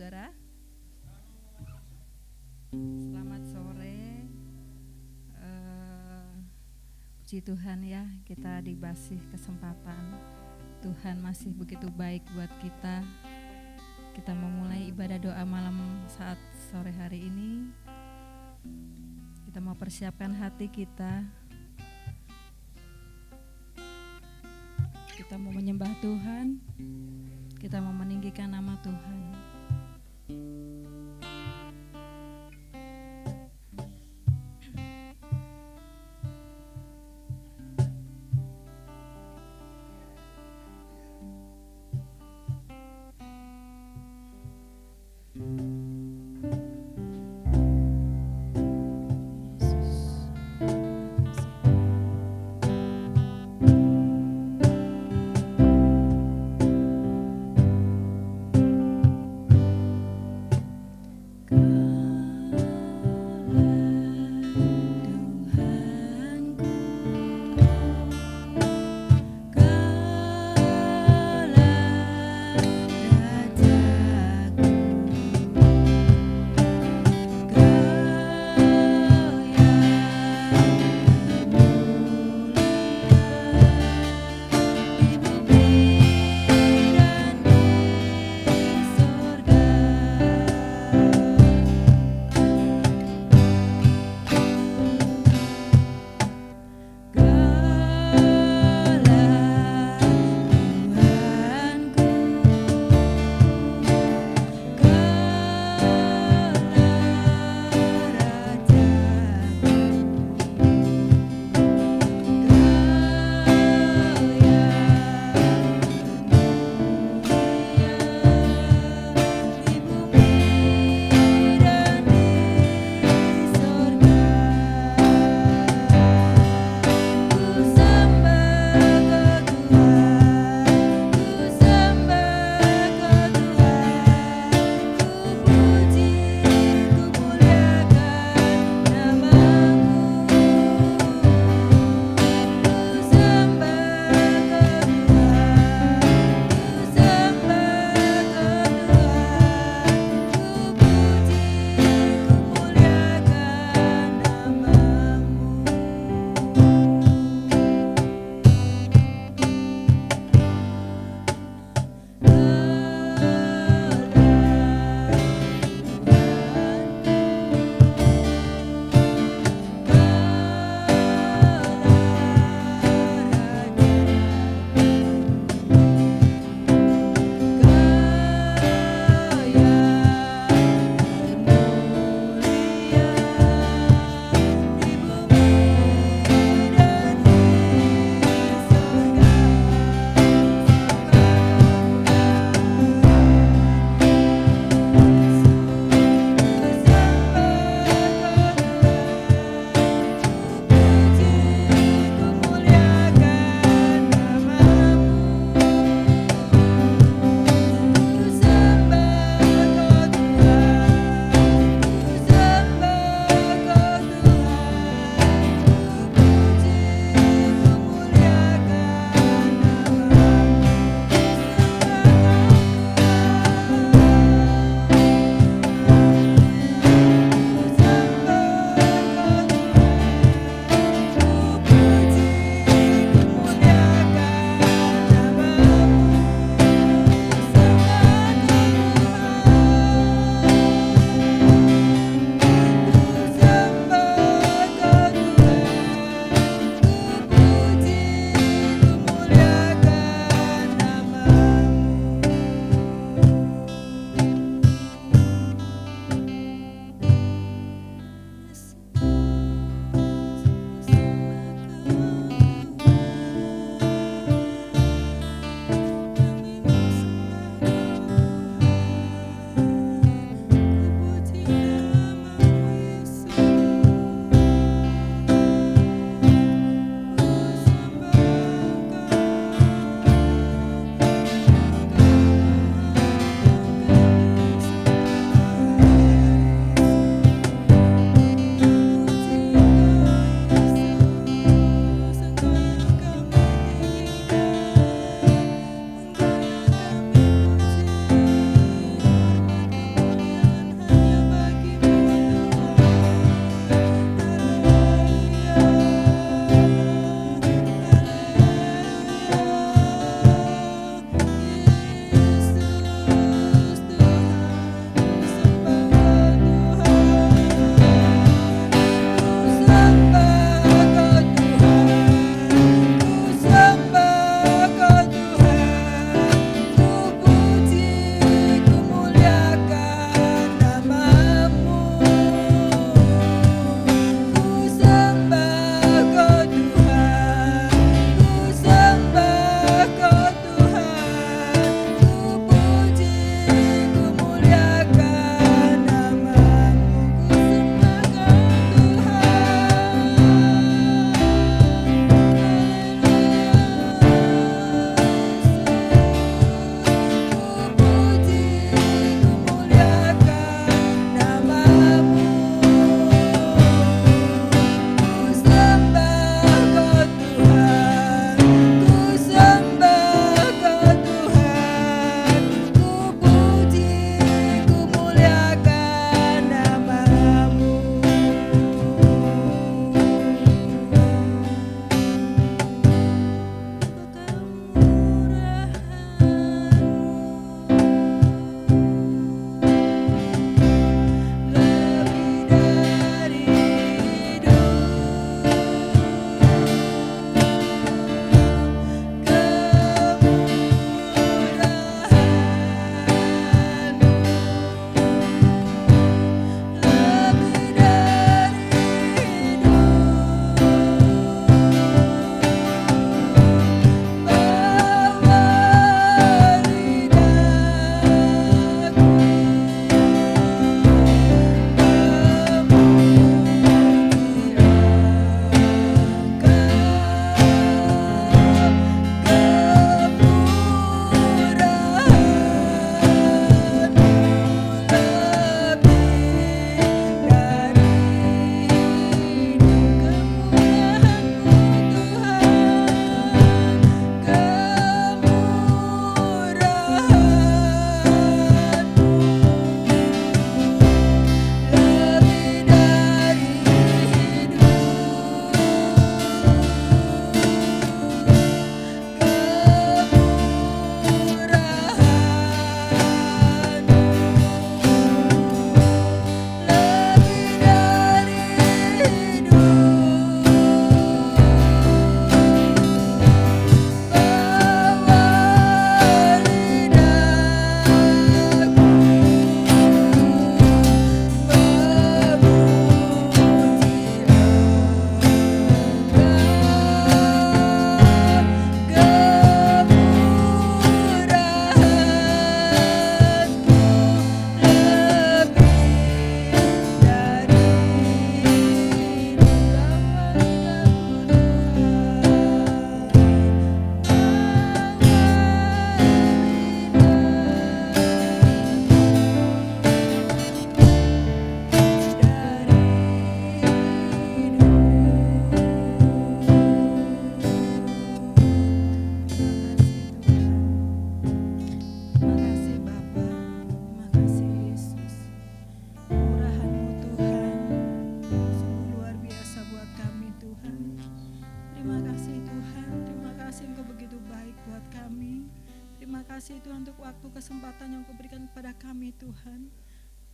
saudara. Selamat sore. Puji Tuhan ya, kita dikasih kesempatan. Tuhan masih begitu baik buat kita. Kita memulai ibadah doa malam saat sore hari ini. Kita mau persiapkan hati kita. Kita mau menyembah Tuhan. Kita mau meninggikan nama Tuhan. Tuhan untuk waktu kesempatan yang Kau berikan kepada kami Tuhan.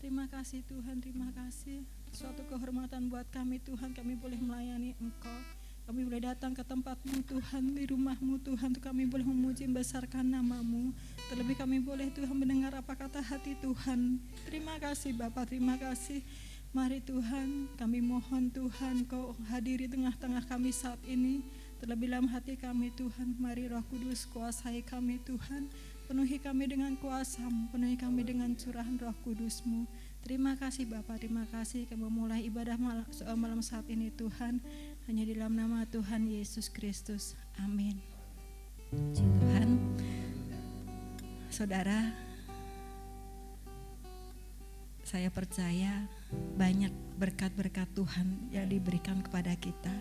Terima kasih Tuhan, terima kasih. Suatu kehormatan buat kami Tuhan, kami boleh melayani Engkau. Kami boleh datang ke tempat-Mu Tuhan, di rumah-Mu Tuhan, untuk kami boleh memuji membesarkan nama-Mu. Terlebih kami boleh Tuhan mendengar apa kata hati Tuhan. Terima kasih Bapa, terima kasih. Mari Tuhan, kami mohon Tuhan Kau hadiri tengah-tengah kami saat ini. Terlebih dalam hati kami Tuhan, mari Roh Kudus kuasai kami Tuhan. Penuhi kami dengan kuasa-Mu, penuhi kami dengan curahan Roh Kudus-Mu. Terima kasih Bapa, terima kasih kami memulai ibadah malam saat ini Tuhan. Hanya di dalam nama Tuhan Yesus Kristus. Amin. Puji Tuhan. Saudara, saya percaya banyak berkat-berkat Tuhan yang diberikan kepada kita.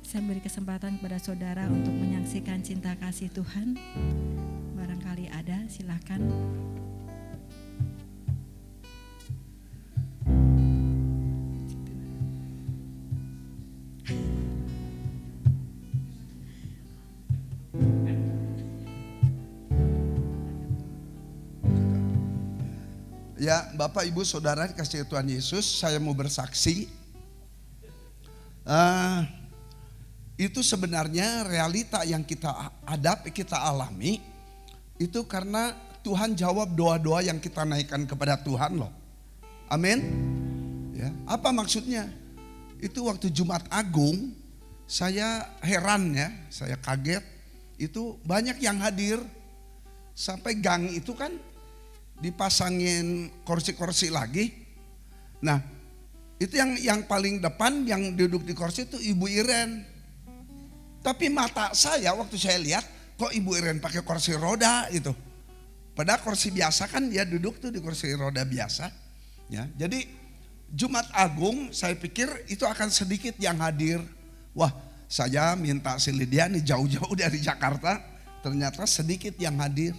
Saya beri kesempatan kepada saudara untuk menyaksikan cinta kasih Tuhan. Barangkali ada, silakan. Ya, Bapak, Ibu, Saudara dikasihi Tuhan Yesus, saya mau bersaksi. Itu sebenarnya realita yang kita hadapi, kita alami, itu karena Tuhan jawab doa-doa yang kita naikkan kepada Tuhan loh. Amin. Ya, apa maksudnya? Itu waktu Jumat Agung, saya heran ya, saya kaget. Itu banyak yang hadir, sampai gang itu kan dipasangin kursi-kursi lagi. Nah, itu yang paling depan yang duduk di kursi itu Ibu Iren. Tapi mata saya waktu saya lihat, kok Ibu Iren pakai kursi roda itu. Padahal kursi biasa kan dia duduk tuh di kursi roda biasa. Ya, jadi Jumat Agung saya pikir itu akan sedikit yang hadir. Wah, saya minta si Lydia nih jauh-jauh dari Jakarta, ternyata sedikit yang hadir.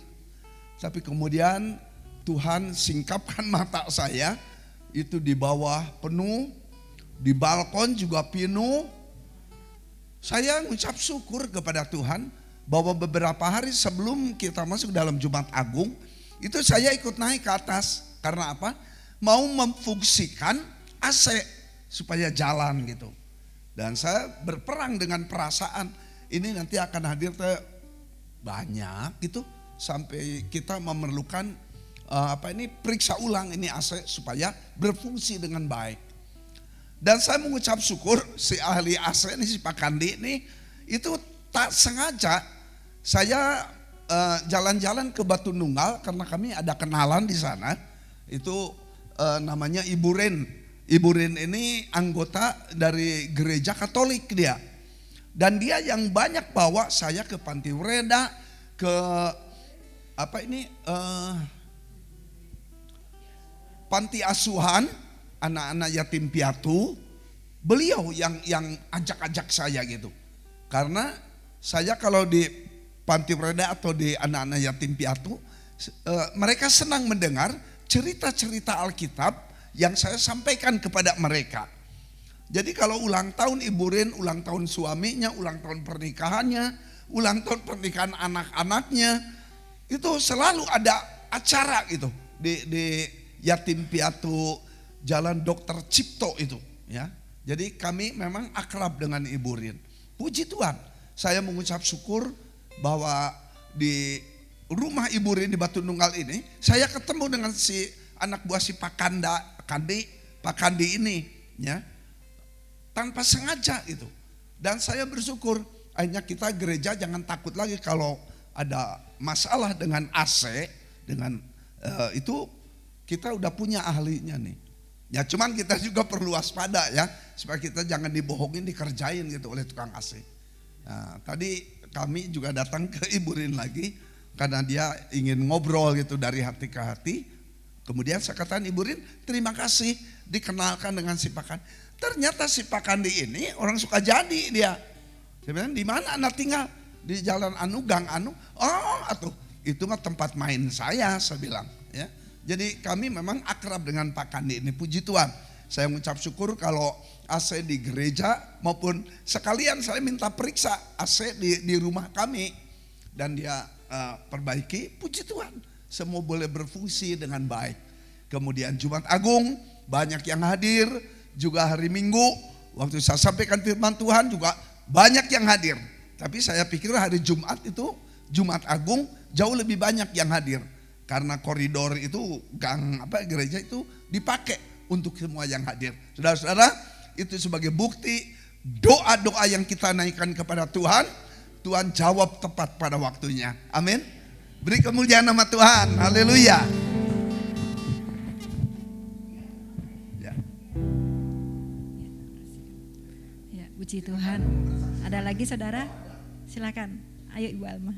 Tapi kemudian Tuhan singkapkan mata saya, itu di bawah penuh, di balkon juga penuh. Saya mengucap syukur kepada Tuhan bahwa beberapa hari sebelum kita masuk dalam Jumat Agung, itu saya ikut naik ke atas. Karena apa? Mau memfungsikan AC supaya jalan gitu. Dan saya berperang dengan perasaan, ini nanti akan hadir banyak gitu, sampai kita memerlukan periksa ulang ini AC supaya berfungsi dengan baik. Dan saya mengucap syukur si ahli AC ini, si Pak Kandi ini, itu tak sengaja saya jalan-jalan ke Batu Nunggal karena kami ada kenalan di sana. Itu namanya Ibu Ren. Ibu Ren ini anggota dari gereja Katolik dia. Dan dia yang banyak bawa saya ke Panti Wereda, ke panti asuhan anak-anak yatim piatu. Beliau yang ajak-ajak saya gitu. Karena saya kalau di Panti Wereda atau di anak-anak yatim piatu, mereka senang mendengar cerita-cerita Alkitab yang saya sampaikan kepada mereka. Jadi kalau ulang tahun Ibu Rin, ulang tahun suaminya, ulang tahun pernikahannya, ulang tahun pernikahan anak-anaknya, itu selalu ada acara gitu di yatim piatu Jalan Dr. Cipto itu ya. Jadi kami memang akrab dengan Ibu Rin. Puji Tuhan, saya mengucap syukur bahwa di rumah Ibu Rin di Batu Nunggal ini saya ketemu dengan si anak buah si Pak Kandi ini ya. Tanpa sengaja itu. Dan saya bersyukur akhirnya kita gereja jangan takut lagi kalau ada masalah dengan AC, dengan itu kita udah punya ahlinya nih. Ya cuman kita juga perlu waspada ya, supaya kita jangan dibohongin, dikerjain gitu oleh tukang AC. Nah, tadi kami juga datang ke Ibu Rin lagi karena dia ingin ngobrol gitu dari hati ke hati. Kemudian saya katakan, Ibu Rin terima kasih dikenalkan dengan si Pak Kandi. Ternyata si Pak Kandi ini orang suka jadi dia. Saya bilang, di mana anak tinggal? Di Jalan Anu, Gang Anu. Oh, atuh itu mah tempat main saya bilang ya. Jadi kami memang akrab dengan Pak Kandi ini, puji Tuhan. Saya mengucap syukur kalau AC di gereja maupun sekalian saya minta periksa AC di rumah kami. dan dia perbaiki, puji Tuhan, semua boleh berfungsi dengan baik. Kemudian Jumat Agung banyak yang hadir, juga hari Minggu waktu saya sampaikan firman Tuhan juga banyak yang hadir. Tapi saya pikir hari Jumat itu, Jumat Agung jauh lebih banyak yang hadir. Karena koridor itu, gang gereja itu dipakai untuk semua yang hadir. Saudara-saudara, itu sebagai bukti doa-doa yang kita naikkan kepada Tuhan, Tuhan jawab tepat pada waktunya. Amin. Beri kemuliaan nama Tuhan. Haleluya. Ya, puji Tuhan. Ada lagi saudara? Silakan. Ayo Ibu Alma.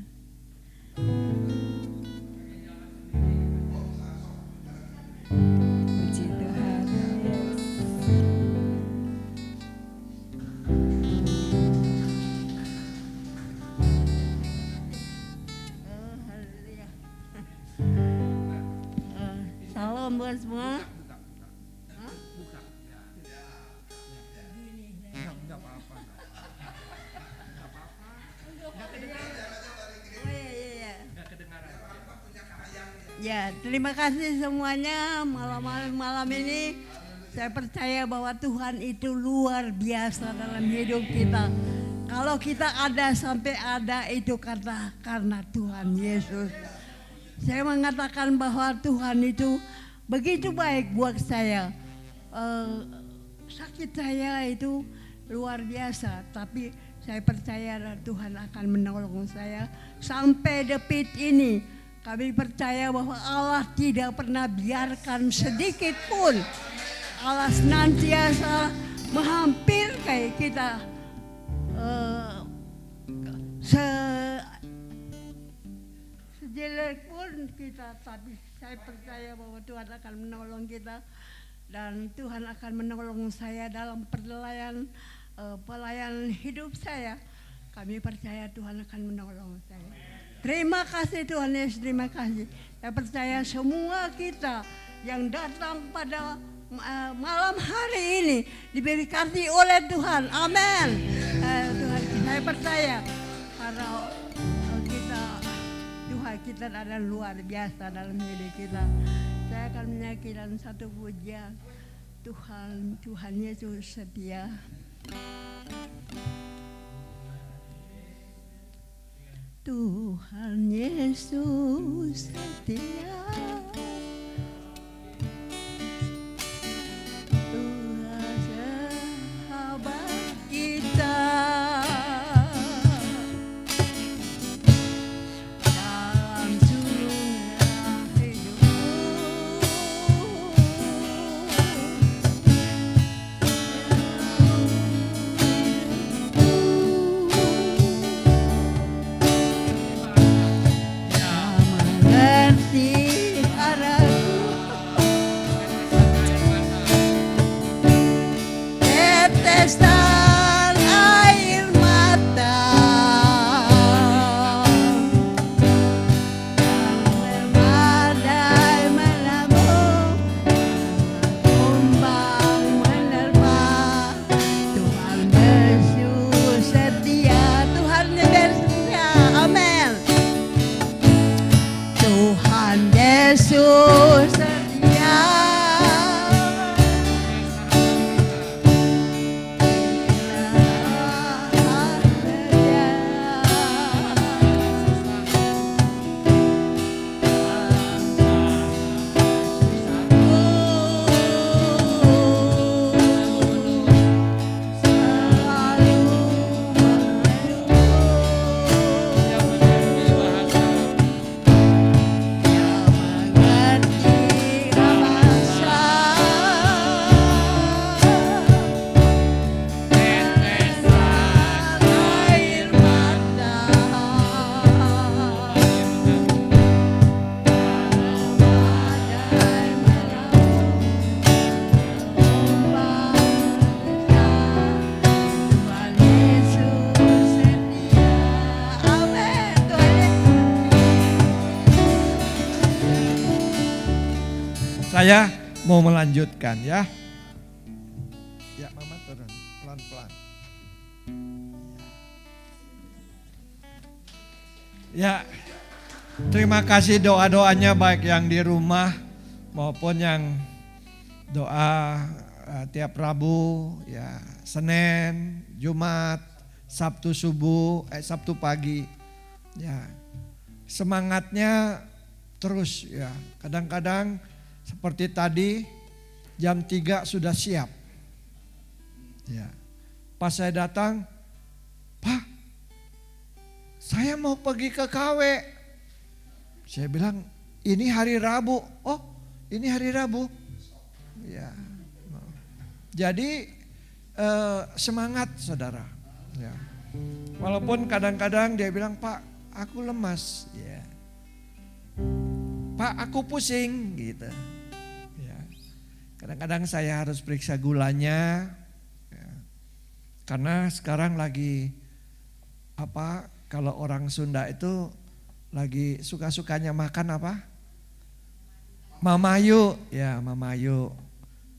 Puji Tuhan. Salam buat semua. Ya, terima kasih semuanya. Malam ini saya percaya bahwa Tuhan itu luar biasa dalam hidup kita. Kalau kita ada sampai ada itu karena Tuhan Yesus. Saya mengatakan bahwa Tuhan itu begitu baik buat saya. Sakit saya itu luar biasa, tapi saya percaya Tuhan akan menolong saya sampai detik ini. Kami percaya bahwa Allah tidak pernah biarkan sedikit pun. Allah senantiasa menghampiri kita. Sejelek pun kita, tapi saya percaya bahwa Tuhan akan menolong kita. Dan Tuhan akan menolong saya dalam pelayanan hidup saya. Kami percaya Tuhan akan menolong saya. Terima kasih Tuhan Yesus, terima kasih. Saya percaya semua kita yang datang pada malam hari ini diberkati oleh Tuhan. Amin. Tuhan, saya percaya karena Tuhan kita adalah luar biasa dalam hidup kita. Saya akan menyanyikan satu pujian. Tuhan Yesus setia. Tuhan Yesus setia, Tuhan sahabat kita, dalam surga Yesus setia. Saya mau melanjutkan ya. Ya, Mama turun pelan-pelan. Ya, terima kasih doa-doanya baik yang di rumah maupun yang doa tiap Rabu, ya Senin, Jumat, Sabtu subuh, Sabtu pagi. Ya, semangatnya terus ya. Kadang-kadang seperti tadi jam 3 sudah siap. Ya. Pas saya datang, Pak, saya mau pergi ke KW. Saya bilang, ini hari Rabu. Oh, ini hari Rabu. Ya. Jadi semangat saudara. Ya. Walaupun kadang-kadang dia bilang, Pak, aku lemas. Ya. Pak, aku pusing gitu. Ya. Kadang-kadang saya harus periksa gulanya. Ya. Karena sekarang lagi kalau orang Sunda itu lagi suka-sukanya makan apa? Mamayu, ya mamayu.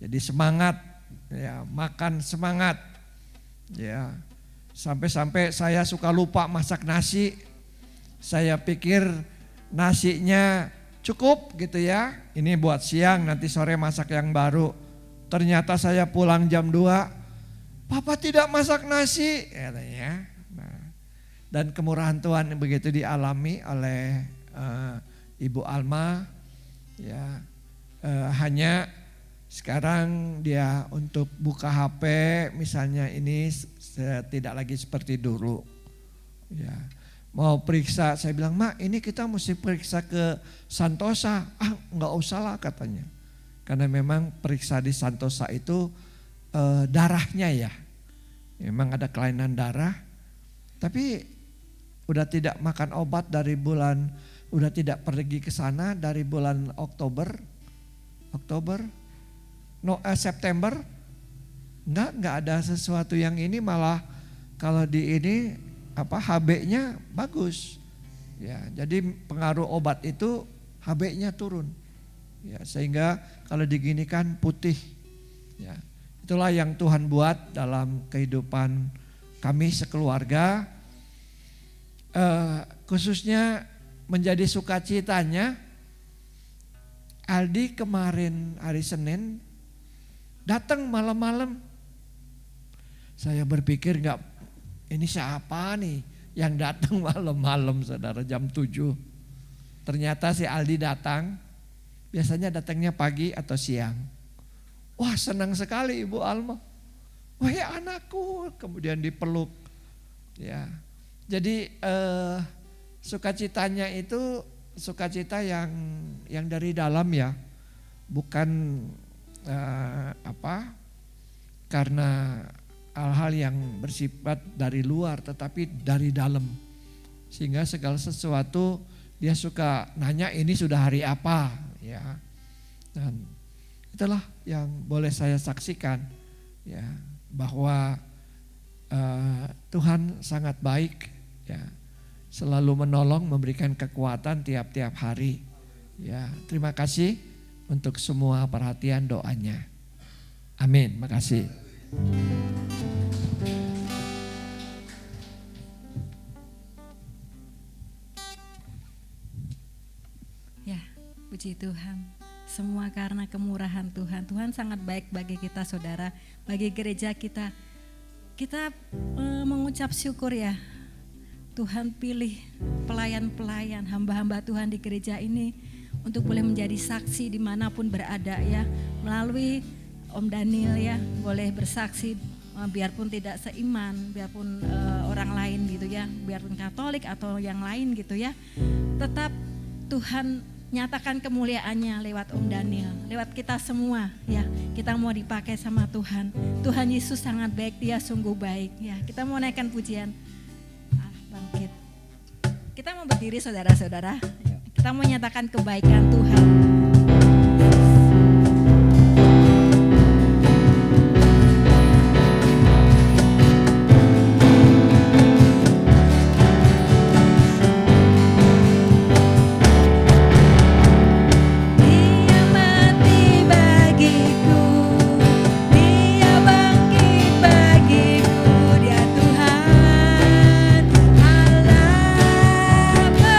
Jadi semangat, ya makan semangat. Ya, sampai-sampai saya suka lupa masak nasi. Saya pikir nasinya cukup gitu ya. Ini buat siang, nanti sore masak yang baru. Ternyata saya pulang jam 2, Papa tidak masak nasi, katanya. Dan kemurahan Tuhan begitu dialami oleh Ibu Alma, ya hanya sekarang dia untuk buka HP misalnya ini tidak lagi seperti dulu. Ya, mau periksa, saya bilang, Mak ini kita mesti periksa ke Santosa. Enggak usah lah katanya, karena memang periksa di Santosa itu darahnya ya, memang ada kelainan darah, tapi udah tidak makan obat dari bulan, udah tidak pergi ke sana dari bulan September. Enggak ada sesuatu yang ini, malah kalau di ini HB-nya bagus. Ya, jadi pengaruh obat itu HB-nya turun. Ya, sehingga kalau diginikan putih. Ya, itulah yang Tuhan buat dalam kehidupan kami sekeluarga. Khususnya menjadi sukacitanya Aldi kemarin hari Senin datang malam-malam. Saya berpikir ini siapa nih yang datang malam-malam saudara, jam 7. Ternyata si Aldi datang, biasanya datangnya pagi atau siang. Wah, senang sekali Ibu Alma. Wah, ya anakku, kemudian dipeluk. Ya. Jadi sukacitanya itu sukacita yang dari dalam ya, bukan karena hal-hal yang bersifat dari luar, tetapi dari dalam. Sehingga segala sesuatu dia suka nanya, ini sudah hari apa ya. Dan itulah yang boleh saya saksikan ya, bahwa Tuhan sangat baik. Ya, selalu menolong, memberikan kekuatan tiap-tiap hari. Ya, terima kasih untuk semua perhatian doanya. Amin. Makasih. Ya, puji Tuhan. Semua karena kemurahan Tuhan. Tuhan sangat baik bagi kita saudara, bagi gereja kita. Kita mengucap syukur ya. Tuhan pilih pelayan-pelayan, hamba-hamba Tuhan di gereja ini untuk boleh menjadi saksi dimanapun berada ya. Melalui Om Daniel ya, boleh bersaksi biarpun tidak seiman, biarpun orang lain gitu ya, biarpun Katolik atau yang lain gitu ya. Tetap Tuhan nyatakan kemuliaannya lewat Om Daniel, lewat kita semua ya. Kita mau dipakai sama Tuhan. Tuhan Yesus sangat baik, Dia sungguh baik ya. Kita mau naikkan pujian. Bangkit. Kita mau berdiri saudara-saudara. Kita mau nyatakan kebaikan Tuhan. Dia Tuhan Allah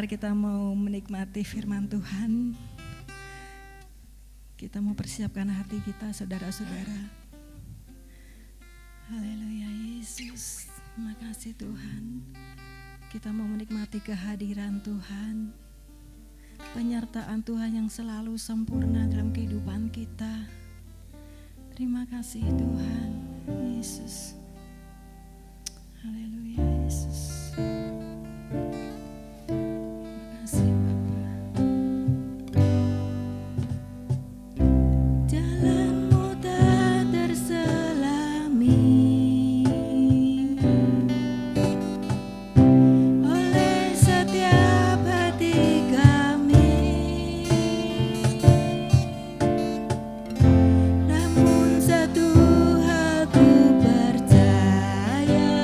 sebentar kita mau menikmati firman Tuhan. Kita mau persiapkan hati kita, saudara-saudara. Haleluya Yesus, terima kasih Tuhan. Kita mau menikmati kehadiran Tuhan, penyertaan Tuhan yang selalu sempurna dalam kehidupan kita. Terima kasih Tuhan Yesus. Haleluya Yesus. Terima kasih Bapa. Jalanmu tak terselami oleh setiap hati kami, namun satu hal ku percaya,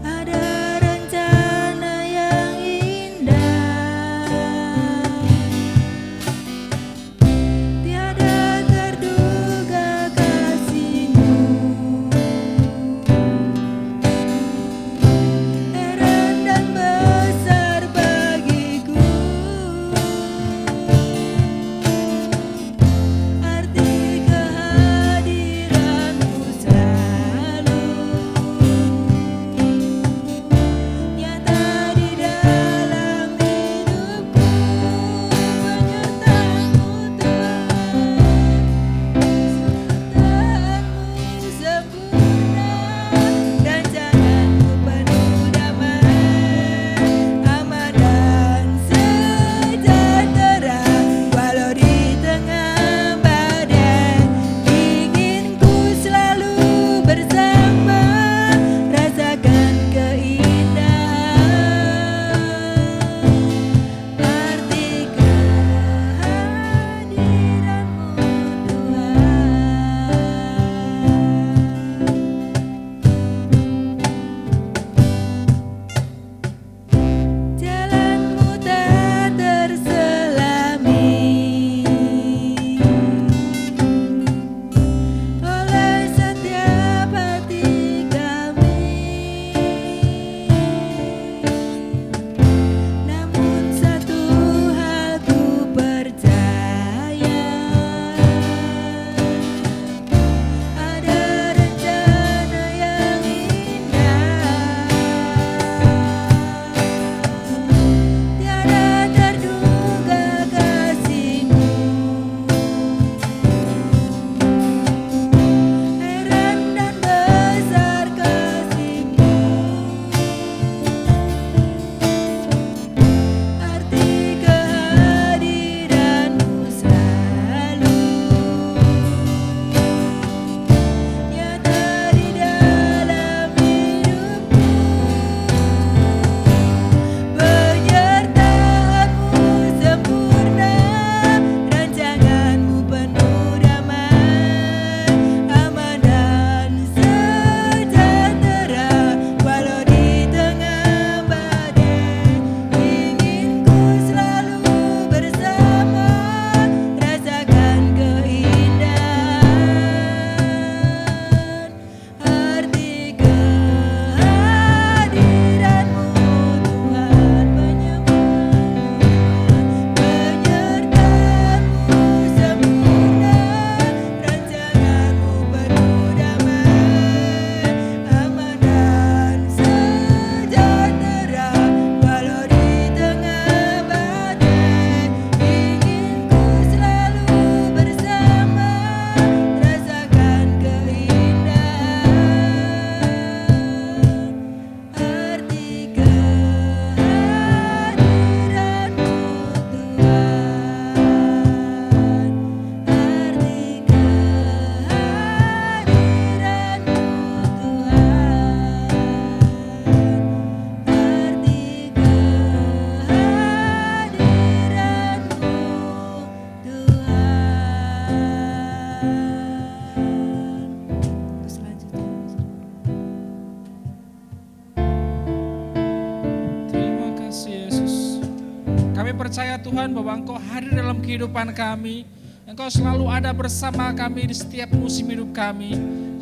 ada rencana yang indah, tiada terduga kasih-Mu, heran dan besar bagiku, arti kehadiran-Mu selalu nyata di dalam hidupku, penyertaan-Mu Tuhan, sertaan-Mu sempurna, rancangan-Mu penuh damai, aman dan sejahtera, walau di tengah badai, ingin ku selalu bersama, rasakan keindahan, arti kehadiran-Mu Tuhan. Jalanmu tak terselami oleh setiap hati kami, namun satu hal ku percaya, ada rencana yang indah, tiada terduga kasih-Mu, heran dan besar kasih-Mu, arti kehadiran-Mu selalu nyata di dalam hidupku, penyertaan-Mu sempurna, rancangan-Mu penuh damai, aman dan sejahtera, walau di tengah badai, ingin ku selalu bersama, rasakan keindahan, arti kehadiran-Mu Tuhan, penyertaan-Mu sempurna, rancangan-Mu penuh damai, aman dan sejahtera, walau di tengah badai, ingin ku selalu bersama, rasakan keindahan, arti kehadiran-Mu Terima kasih Yesus. Kami percaya Tuhan bahwa Engkau hadir dalam kehidupan kami. Engkau selalu ada bersama kami di setiap musim hidup kami.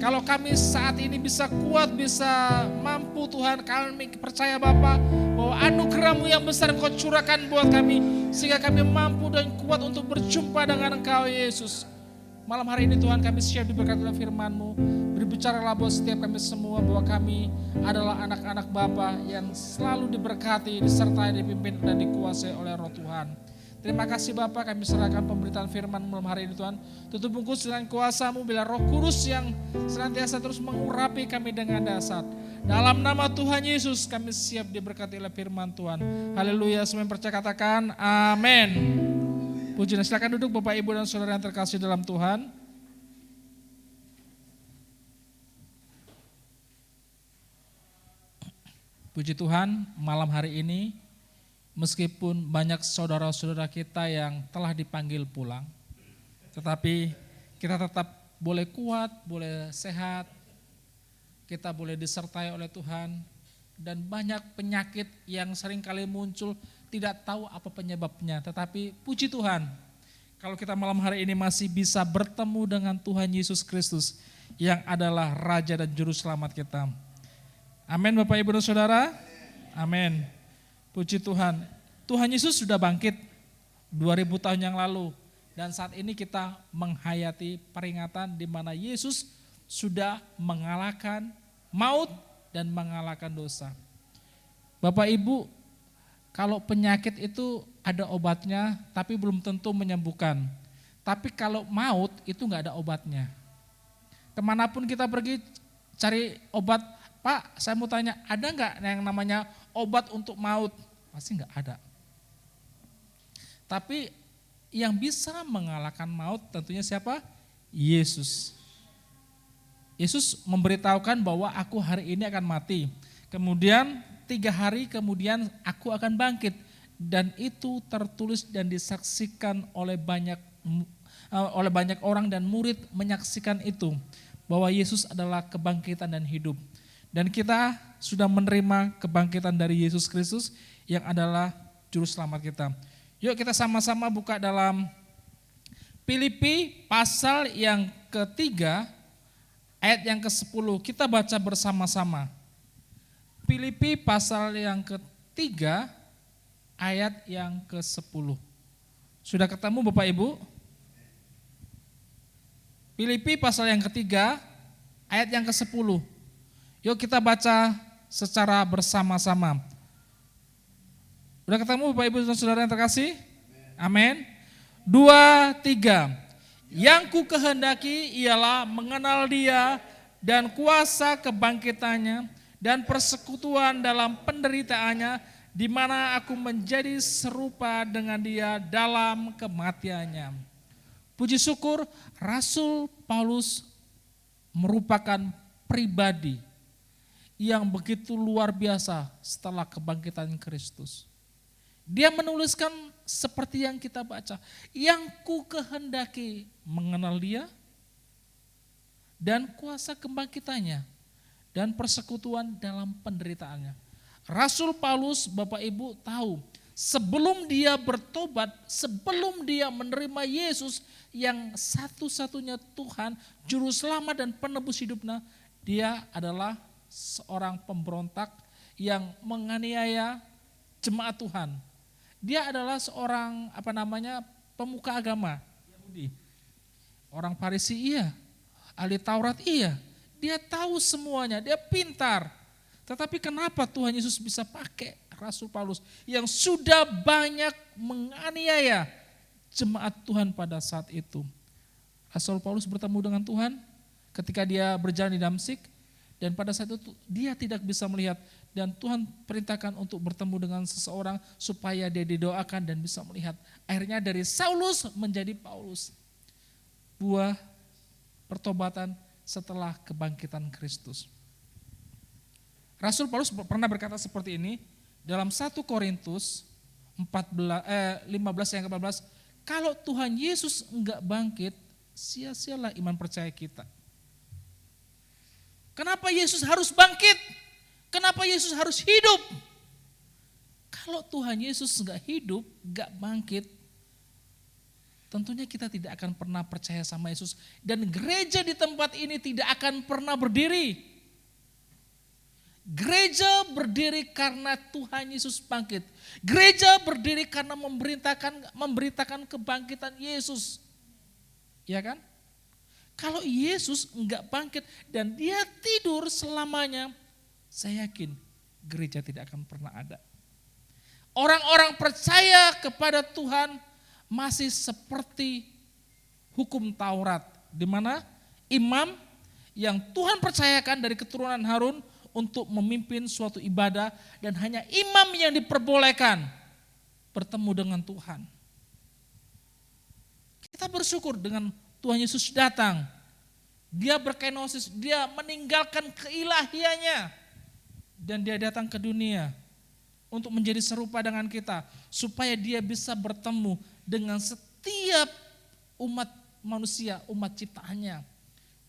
Kalau kami saat ini bisa kuat, bisa mampu Tuhan, kami percaya Bapa bahwa anugerah-Mu yang besar Engkau curahkan buat kami, sehingga kami mampu dan kuat untuk berjumpa dengan Engkau Yesus. Malam hari ini Tuhan kami siap diberkati oleh firman-Mu. Berbicaralah buat setiap kami semua bahwa kami adalah anak-anak Bapa yang selalu diberkati, disertai, dipimpin dan dikuasai oleh Roh Tuhan. Terima kasih Bapa, kami serahkan pemberitaan firman malam hari ini Tuhan. Tutup bungkus dengan kuasa-Mu, bila Roh Kudus yang senantiasa terus mengurapi kami dengan dahsyat. Dalam nama Tuhan Yesus kami siap diberkati oleh firman Tuhan. Haleluya, semua yang percaya katakan amin. Puji dan silakan duduk Bapak Ibu dan Saudara yang terkasih dalam Tuhan. Puji Tuhan, malam hari ini meskipun banyak saudara-saudara kita yang telah dipanggil pulang, tetapi kita tetap boleh kuat, boleh sehat, kita boleh disertai oleh Tuhan, dan banyak penyakit yang seringkali muncul tidak tahu apa penyebabnya, tetapi puji Tuhan, kalau kita malam hari ini masih bisa bertemu dengan Tuhan Yesus Kristus yang adalah Raja dan Juru Selamat kita. Amin Bapak Ibu dan Saudara, amin. Puji Tuhan, Tuhan Yesus sudah bangkit 2000 tahun yang lalu, dan saat ini kita menghayati peringatan di mana Yesus sudah mengalahkan maut dan mengalahkan dosa. Bapak Ibu, kalau penyakit itu ada obatnya tapi belum tentu menyembuhkan. Tapi kalau maut itu enggak ada obatnya. Kemanapun kita pergi cari obat, Pak, saya mau tanya, ada enggak yang namanya obat untuk maut? Pasti enggak ada. Tapi yang bisa mengalahkan maut tentunya siapa? Yesus. Yesus memberitahukan bahwa aku hari ini akan mati. Kemudian 3 hari kemudian aku akan bangkit. Dan itu tertulis dan disaksikan oleh banyak orang dan murid menyaksikan itu. Bahwa Yesus adalah kebangkitan dan hidup. Dan kita sudah menerima kebangkitan dari Yesus Kristus yang adalah Juru Selamat kita. Yuk kita sama-sama buka dalam Filipi pasal yang ketiga, ayat yang ke-10. Kita baca bersama-sama. Filipi pasal yang ketiga, ayat yang ke-10. Sudah ketemu Bapak Ibu? Filipi pasal yang ketiga, ayat yang ke-10. Yuk kita baca secara bersama-sama. Udah ketemu Bapak Ibu dan Saudara yang terkasih? Amin. 2, 3. Yang ku kehendaki ialah mengenal Dia dan kuasa kebangkitannya dan persekutuan dalam penderitaannya, di mana aku menjadi serupa dengan Dia dalam kematiannya. Puji syukur, Rasul Paulus merupakan pribadi yang begitu luar biasa setelah kebangkitan Kristus. Dia menuliskan seperti yang kita baca, yang ku kehendaki mengenal Dia dan kuasa kebangkitannya dan persekutuan dalam penderitaannya. Rasul Paulus, Bapak Ibu tahu, sebelum dia bertobat, sebelum dia menerima Yesus yang satu-satunya Tuhan, Juru Selamat dan penebus hidupnya, dia adalah seorang pemberontak yang menganiaya jemaat Tuhan. Dia adalah seorang pemuka agama Yahudi. Orang Farisi iya, ahli Taurat iya. Dia tahu semuanya, dia pintar. Tetapi kenapa Tuhan Yesus bisa pakai Rasul Paulus yang sudah banyak menganiaya jemaat Tuhan pada saat itu? Rasul Paulus bertemu dengan Tuhan ketika dia berjalan di Damsyik, dan pada saat itu dia tidak bisa melihat, dan Tuhan perintahkan untuk bertemu dengan seseorang supaya dia didoakan dan bisa melihat. Akhirnya dari Saulus menjadi Paulus. Buah pertobatan setelah kebangkitan Kristus. Rasul Paulus pernah berkata seperti ini dalam 1 Korintus 15 yang ke-14, kalau Tuhan Yesus enggak bangkit, sia-sialah iman percaya kita. Kenapa Yesus harus bangkit? Kenapa Yesus harus hidup? Kalau Tuhan Yesus enggak hidup, enggak bangkit, tentunya kita tidak akan pernah percaya sama Yesus. Dan gereja di tempat ini tidak akan pernah berdiri. Gereja berdiri karena Tuhan Yesus bangkit. Gereja berdiri karena memberitakan kebangkitan Yesus. Ya kan? Kalau Yesus enggak bangkit dan dia tidur selamanya, saya yakin gereja tidak akan pernah ada. Orang-orang percaya kepada Tuhan masih seperti hukum Taurat, di mana imam yang Tuhan percayakan dari keturunan Harun untuk memimpin suatu ibadah dan hanya imam yang diperbolehkan bertemu dengan Tuhan. Kita bersyukur dengan Tuhan Yesus datang. Dia berkenosis, dia meninggalkan keilahiannya dan dia datang ke dunia untuk menjadi serupa dengan kita supaya dia bisa bertemu dengan setiap umat manusia, umat ciptaannya.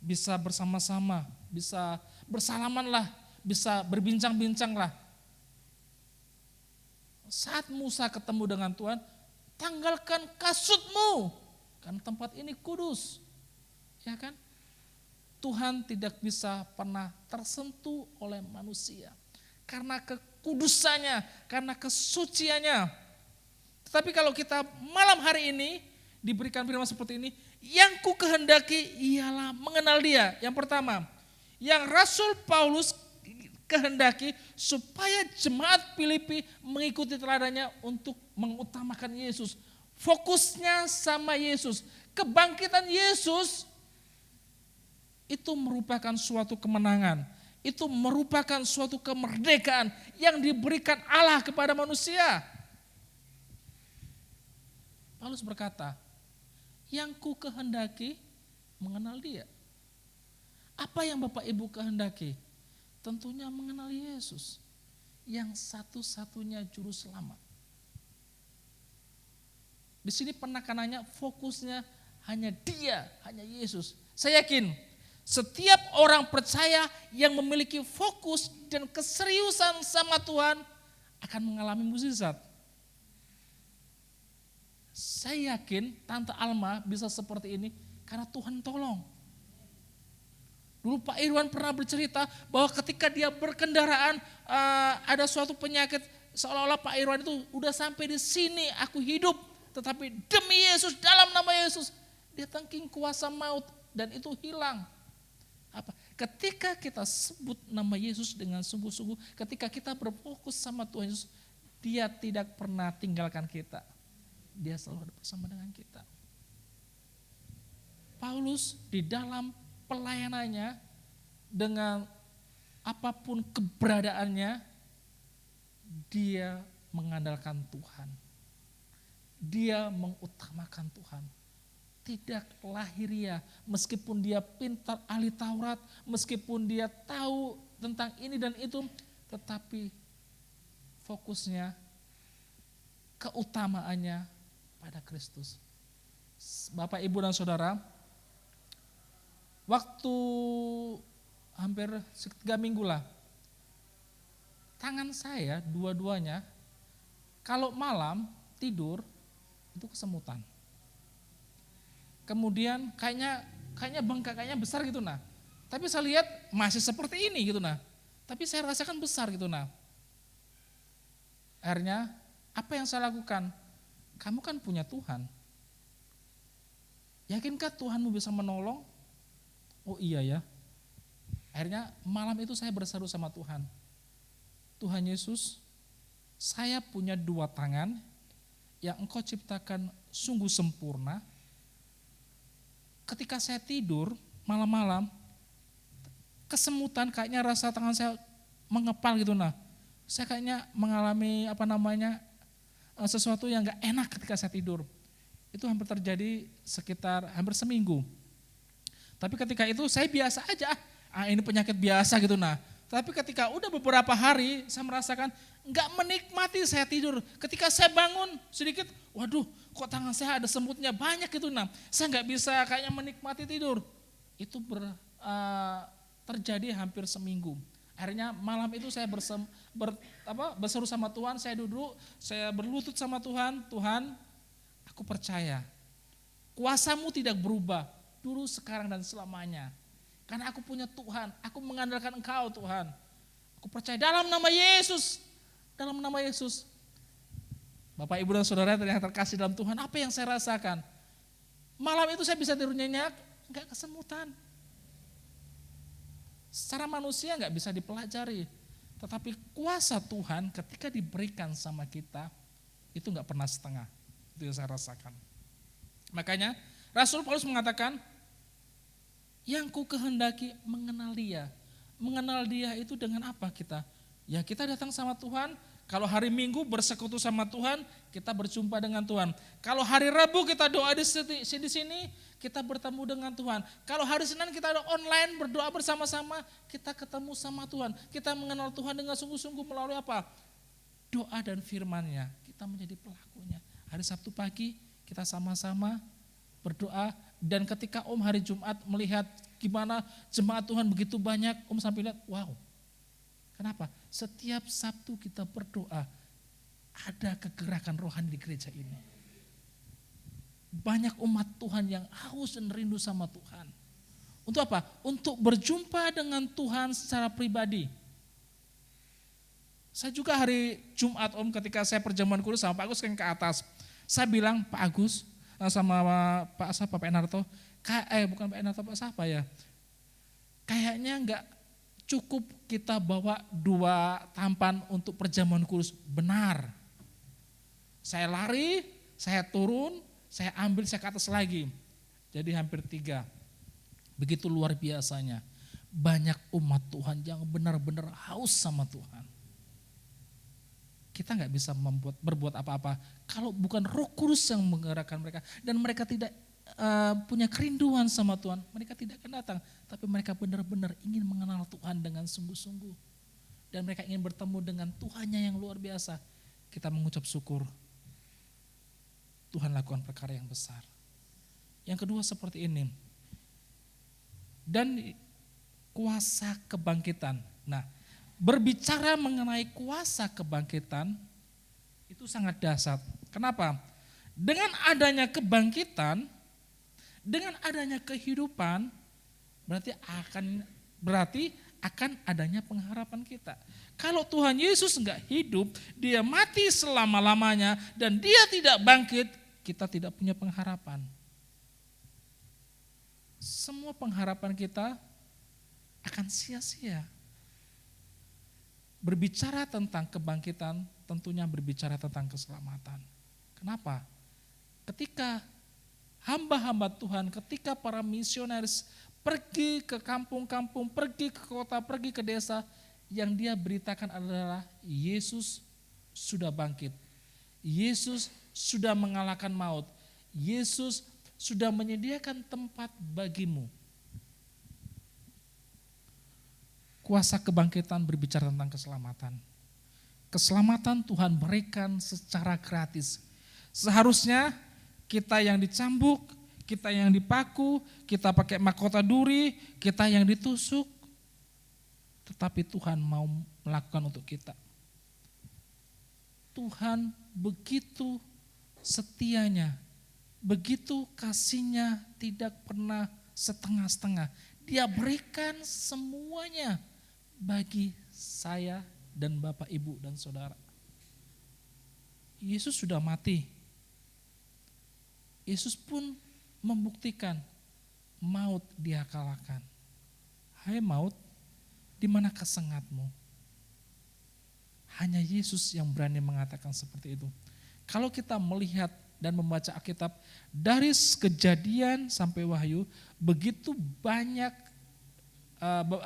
Bisa bersama-sama, bisa bersalamanlah, bisa berbincang-bincanglah. Saat Musa ketemu dengan Tuhan, tanggalkan kasutmu, karena tempat ini kudus. Ya kan? Tuhan tidak bisa pernah tersentuh oleh manusia karena kekudusannya, karena kesuciannya. Tetapi kalau kita malam hari ini diberikan firman seperti ini, yang ku kehendaki ialah mengenal dia. Yang pertama, yang Rasul Paulus kehendaki supaya jemaat Filipi mengikuti teladannya untuk mengutamakan Yesus. Fokusnya sama Yesus. Kebangkitan Yesus itu merupakan suatu kemenangan. Itu merupakan suatu kemerdekaan yang diberikan Allah kepada manusia. Paulus berkata, yang ku kehendaki mengenal dia. Apa yang Bapak Ibu kehendaki? Tentunya mengenal Yesus, yang satu-satunya juru selamat. Di sini penekanannya fokusnya hanya dia, hanya Yesus. Saya yakin setiap orang percaya yang memiliki fokus dan keseriusan sama Tuhan akan mengalami mukjizat. Saya yakin Tante Alma bisa seperti ini karena Tuhan tolong. Dulu Pak Irwan pernah bercerita bahwa ketika dia berkendaraan ada suatu penyakit, seolah-olah Pak Irwan itu udah sampai di sini aku hidup, tetapi demi Yesus, dalam nama Yesus dia tangking kuasa maut dan itu hilang. Apa? Ketika kita sebut nama Yesus dengan sungguh-sungguh, ketika kita berfokus sama Tuhan Yesus, dia tidak pernah tinggalkan kita. Dia selalu ada bersama dengan kita. Paulus di dalam pelayanannya dengan apapun keberadaannya, dia mengandalkan Tuhan. Dia mengutamakan Tuhan. Tidak lahiriah, meskipun dia pintar ahli Taurat, meskipun dia tahu tentang ini dan itu, tetapi fokusnya, keutamaannya pada Kristus. Bapak, Ibu, dan Saudara, waktu hampir 3 minggu lah, tangan saya dua-duanya, kalau malam tidur, itu kesemutan. Kemudian kayaknya bengkak, kayaknya besar gitu nah. Tapi saya lihat masih seperti ini gitu nah. Tapi saya rasakan besar gitu nah. Akhirnya apa yang saya lakukan? Kamu kan punya Tuhan. Yakinkah Tuhanmu bisa menolong? Oh iya ya. Akhirnya malam itu saya berseru sama Tuhan. Tuhan Yesus, saya punya 2 tangan yang Engkau ciptakan sungguh sempurna. Ketika saya tidur malam-malam, kesemutan kayaknya rasa tangan saya mengepal gitu nah. Saya kayaknya mengalami sesuatu yang gak enak ketika saya tidur. Itu hampir terjadi sekitar hampir seminggu. Tapi ketika itu saya biasa aja, ini penyakit biasa gitu nah. Tapi ketika udah beberapa hari saya merasakan gak menikmati saya tidur. Ketika saya bangun sedikit, waduh kok tangan saya ada semutnya banyak gitu nah. Saya gak bisa kayaknya menikmati tidur. Itu terjadi hampir seminggu. Akhirnya malam itu saya berseru sama Tuhan, saya duduk, saya berlutut sama Tuhan, Tuhan aku percaya Kuasamu tidak berubah, dulu, sekarang, dan selamanya. Karena aku punya Tuhan, aku mengandalkan Engkau Tuhan. Aku percaya dalam nama Yesus, dalam nama Yesus. Bapak, Ibu, dan Saudara yang terkasih dalam Tuhan, apa yang saya rasakan? Malam itu saya bisa tidur nyenyak, enggak kesemutan. Secara manusia enggak bisa dipelajari. Tetapi kuasa Tuhan ketika diberikan sama kita, itu enggak pernah setengah. Itu yang saya rasakan. Makanya Rasul Paulus mengatakan, yang ku kehendaki mengenal Dia. Mengenal Dia itu dengan apa kita? Ya kita datang sama Tuhan, kalau hari Minggu bersekutu sama Tuhan, kita berjumpa dengan Tuhan. Kalau hari Rabu kita doa di sini, kita bertemu dengan Tuhan. Kalau hari Senin kita ada online berdoa bersama-sama, kita ketemu sama Tuhan. Kita mengenal Tuhan dengan sungguh-sungguh melalui apa? Doa dan firman-Nya. Kita menjadi pelakunya. Hari Sabtu pagi kita sama-sama berdoa, dan ketika Om hari Jumat melihat gimana jemaat Tuhan begitu banyak, Om sampai lihat, wow. Kenapa? Setiap Sabtu kita berdoa, ada kegerakan rohani di gereja ini. Banyak umat Tuhan yang haus dan rindu sama Tuhan. Untuk apa? Untuk berjumpa dengan Tuhan secara pribadi. Saya juga hari Jumat Om, ketika saya perjamuan kudus sama Pak Agus kan ke atas, saya bilang, Pak Agus sama Pak Enarto, bukan Pak Enarto, Pak siapa ya? Kayaknya enggak cukup kita bawa 2 tampan untuk perjamuan kudus. Benar. Saya lari, saya turun, saya ambil, saya ke atas lagi. Jadi hampir 3. Begitu luar biasanya. Banyak umat Tuhan yang benar-benar haus sama Tuhan. Kita nggak bisa berbuat apa-apa kalau bukan Roh Kudus yang menggerakkan mereka, dan mereka tidak punya kerinduan sama Tuhan, mereka tidak akan datang. Tapi mereka benar-benar ingin mengenal Tuhan dengan sungguh-sungguh, dan mereka ingin bertemu dengan Tuhannya yang luar biasa. Kita mengucap syukur, Tuhan lakukan perkara yang besar. Yang kedua seperti ini, dan kuasa kebangkitan. Nah, berbicara mengenai kuasa kebangkitan itu sangat dahsyat. Kenapa? Dengan adanya kebangkitan, dengan adanya kehidupan, berarti akan adanya pengharapan kita. Kalau Tuhan Yesus enggak hidup, Dia mati selama-lamanya dan Dia tidak bangkit, kita tidak punya pengharapan. Semua pengharapan kita akan sia-sia. Berbicara tentang kebangkitan, tentunya berbicara tentang keselamatan. Kenapa? Ketika hamba-hamba Tuhan, ketika para misionaris pergi ke kampung-kampung, pergi ke kota, pergi ke desa, yang dia beritakan adalah Yesus sudah bangkit. Yesus sudah mengalahkan maut. Yesus sudah menyediakan tempat bagimu. Kuasa kebangkitan berbicara tentang keselamatan. Keselamatan Tuhan berikan secara gratis. Seharusnya kita yang dicambuk, kita yang dipaku, kita pakai mahkota duri, kita yang ditusuk, tetapi Tuhan mau melakukan untuk kita. Tuhan begitu setianya, begitu kasihnya, tidak pernah setengah-setengah. Dia berikan semuanya bagi saya dan Bapak, Ibu, dan Saudara. Yesus sudah mati. Yesus pun membuktikan maut Dia kalahkan. Hai maut, di mana kesengatmu? Hanya Yesus yang berani mengatakan seperti itu. Kalau kita melihat dan membaca Alkitab dari Kejadian sampai Wahyu, begitu banyak,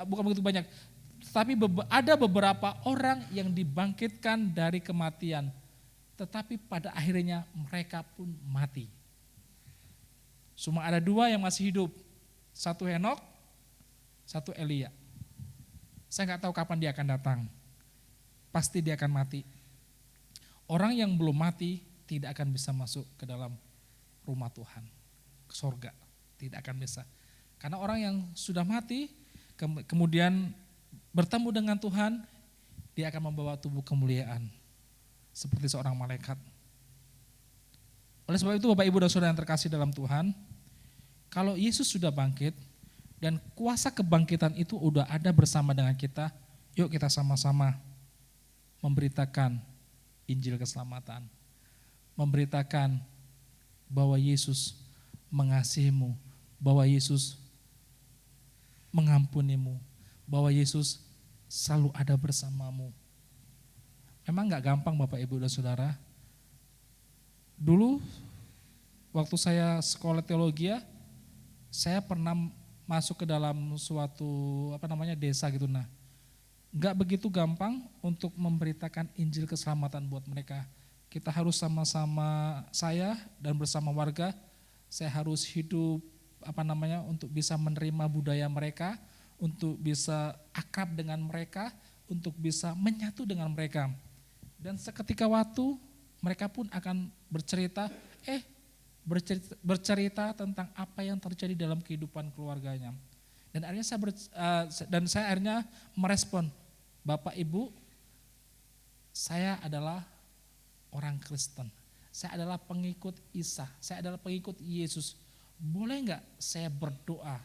bukan begitu banyak, tetapi ada beberapa orang yang dibangkitkan dari kematian, tetapi pada akhirnya mereka pun mati. Cuma ada 2 yang masih hidup, 1 Henok, 1 Elia. Saya nggak tahu kapan dia akan datang, pasti dia akan mati. Orang yang belum mati tidak akan bisa masuk ke dalam rumah Tuhan, ke sorga, tidak akan bisa. Karena orang yang sudah mati, kemudian bertemu dengan Tuhan, dia akan membawa tubuh kemuliaan, seperti seorang malaikat. Oleh sebab itu Bapak Ibu dan Saudara yang terkasih dalam Tuhan, kalau Yesus sudah bangkit dan kuasa kebangkitan itu udah ada bersama dengan kita, yuk kita sama-sama memberitakan Injil keselamatan. Memberitakan bahwa Yesus mengasihimu, bahwa Yesus mengampunimu, bahwa Yesus selalu ada bersamamu. Memang gak gampang Bapak Ibu dan Saudara. Dulu waktu saya sekolah teologi, saya pernah masuk ke dalam suatu desa gitu. Nah, gak begitu gampang untuk memberitakan Injil keselamatan buat mereka. Kita harus sama-sama, saya dan bersama warga, saya harus hidup untuk bisa menerima budaya mereka, untuk bisa akrab dengan mereka, untuk bisa menyatu dengan mereka. Dan seketika waktu mereka pun akan bercerita tentang apa yang terjadi dalam kehidupan keluarganya. Dan akhirnya saya akhirnya merespon, Bapak Ibu, saya adalah orang Kristen, saya adalah pengikut Isa, saya adalah pengikut Yesus. Boleh enggak saya berdoa?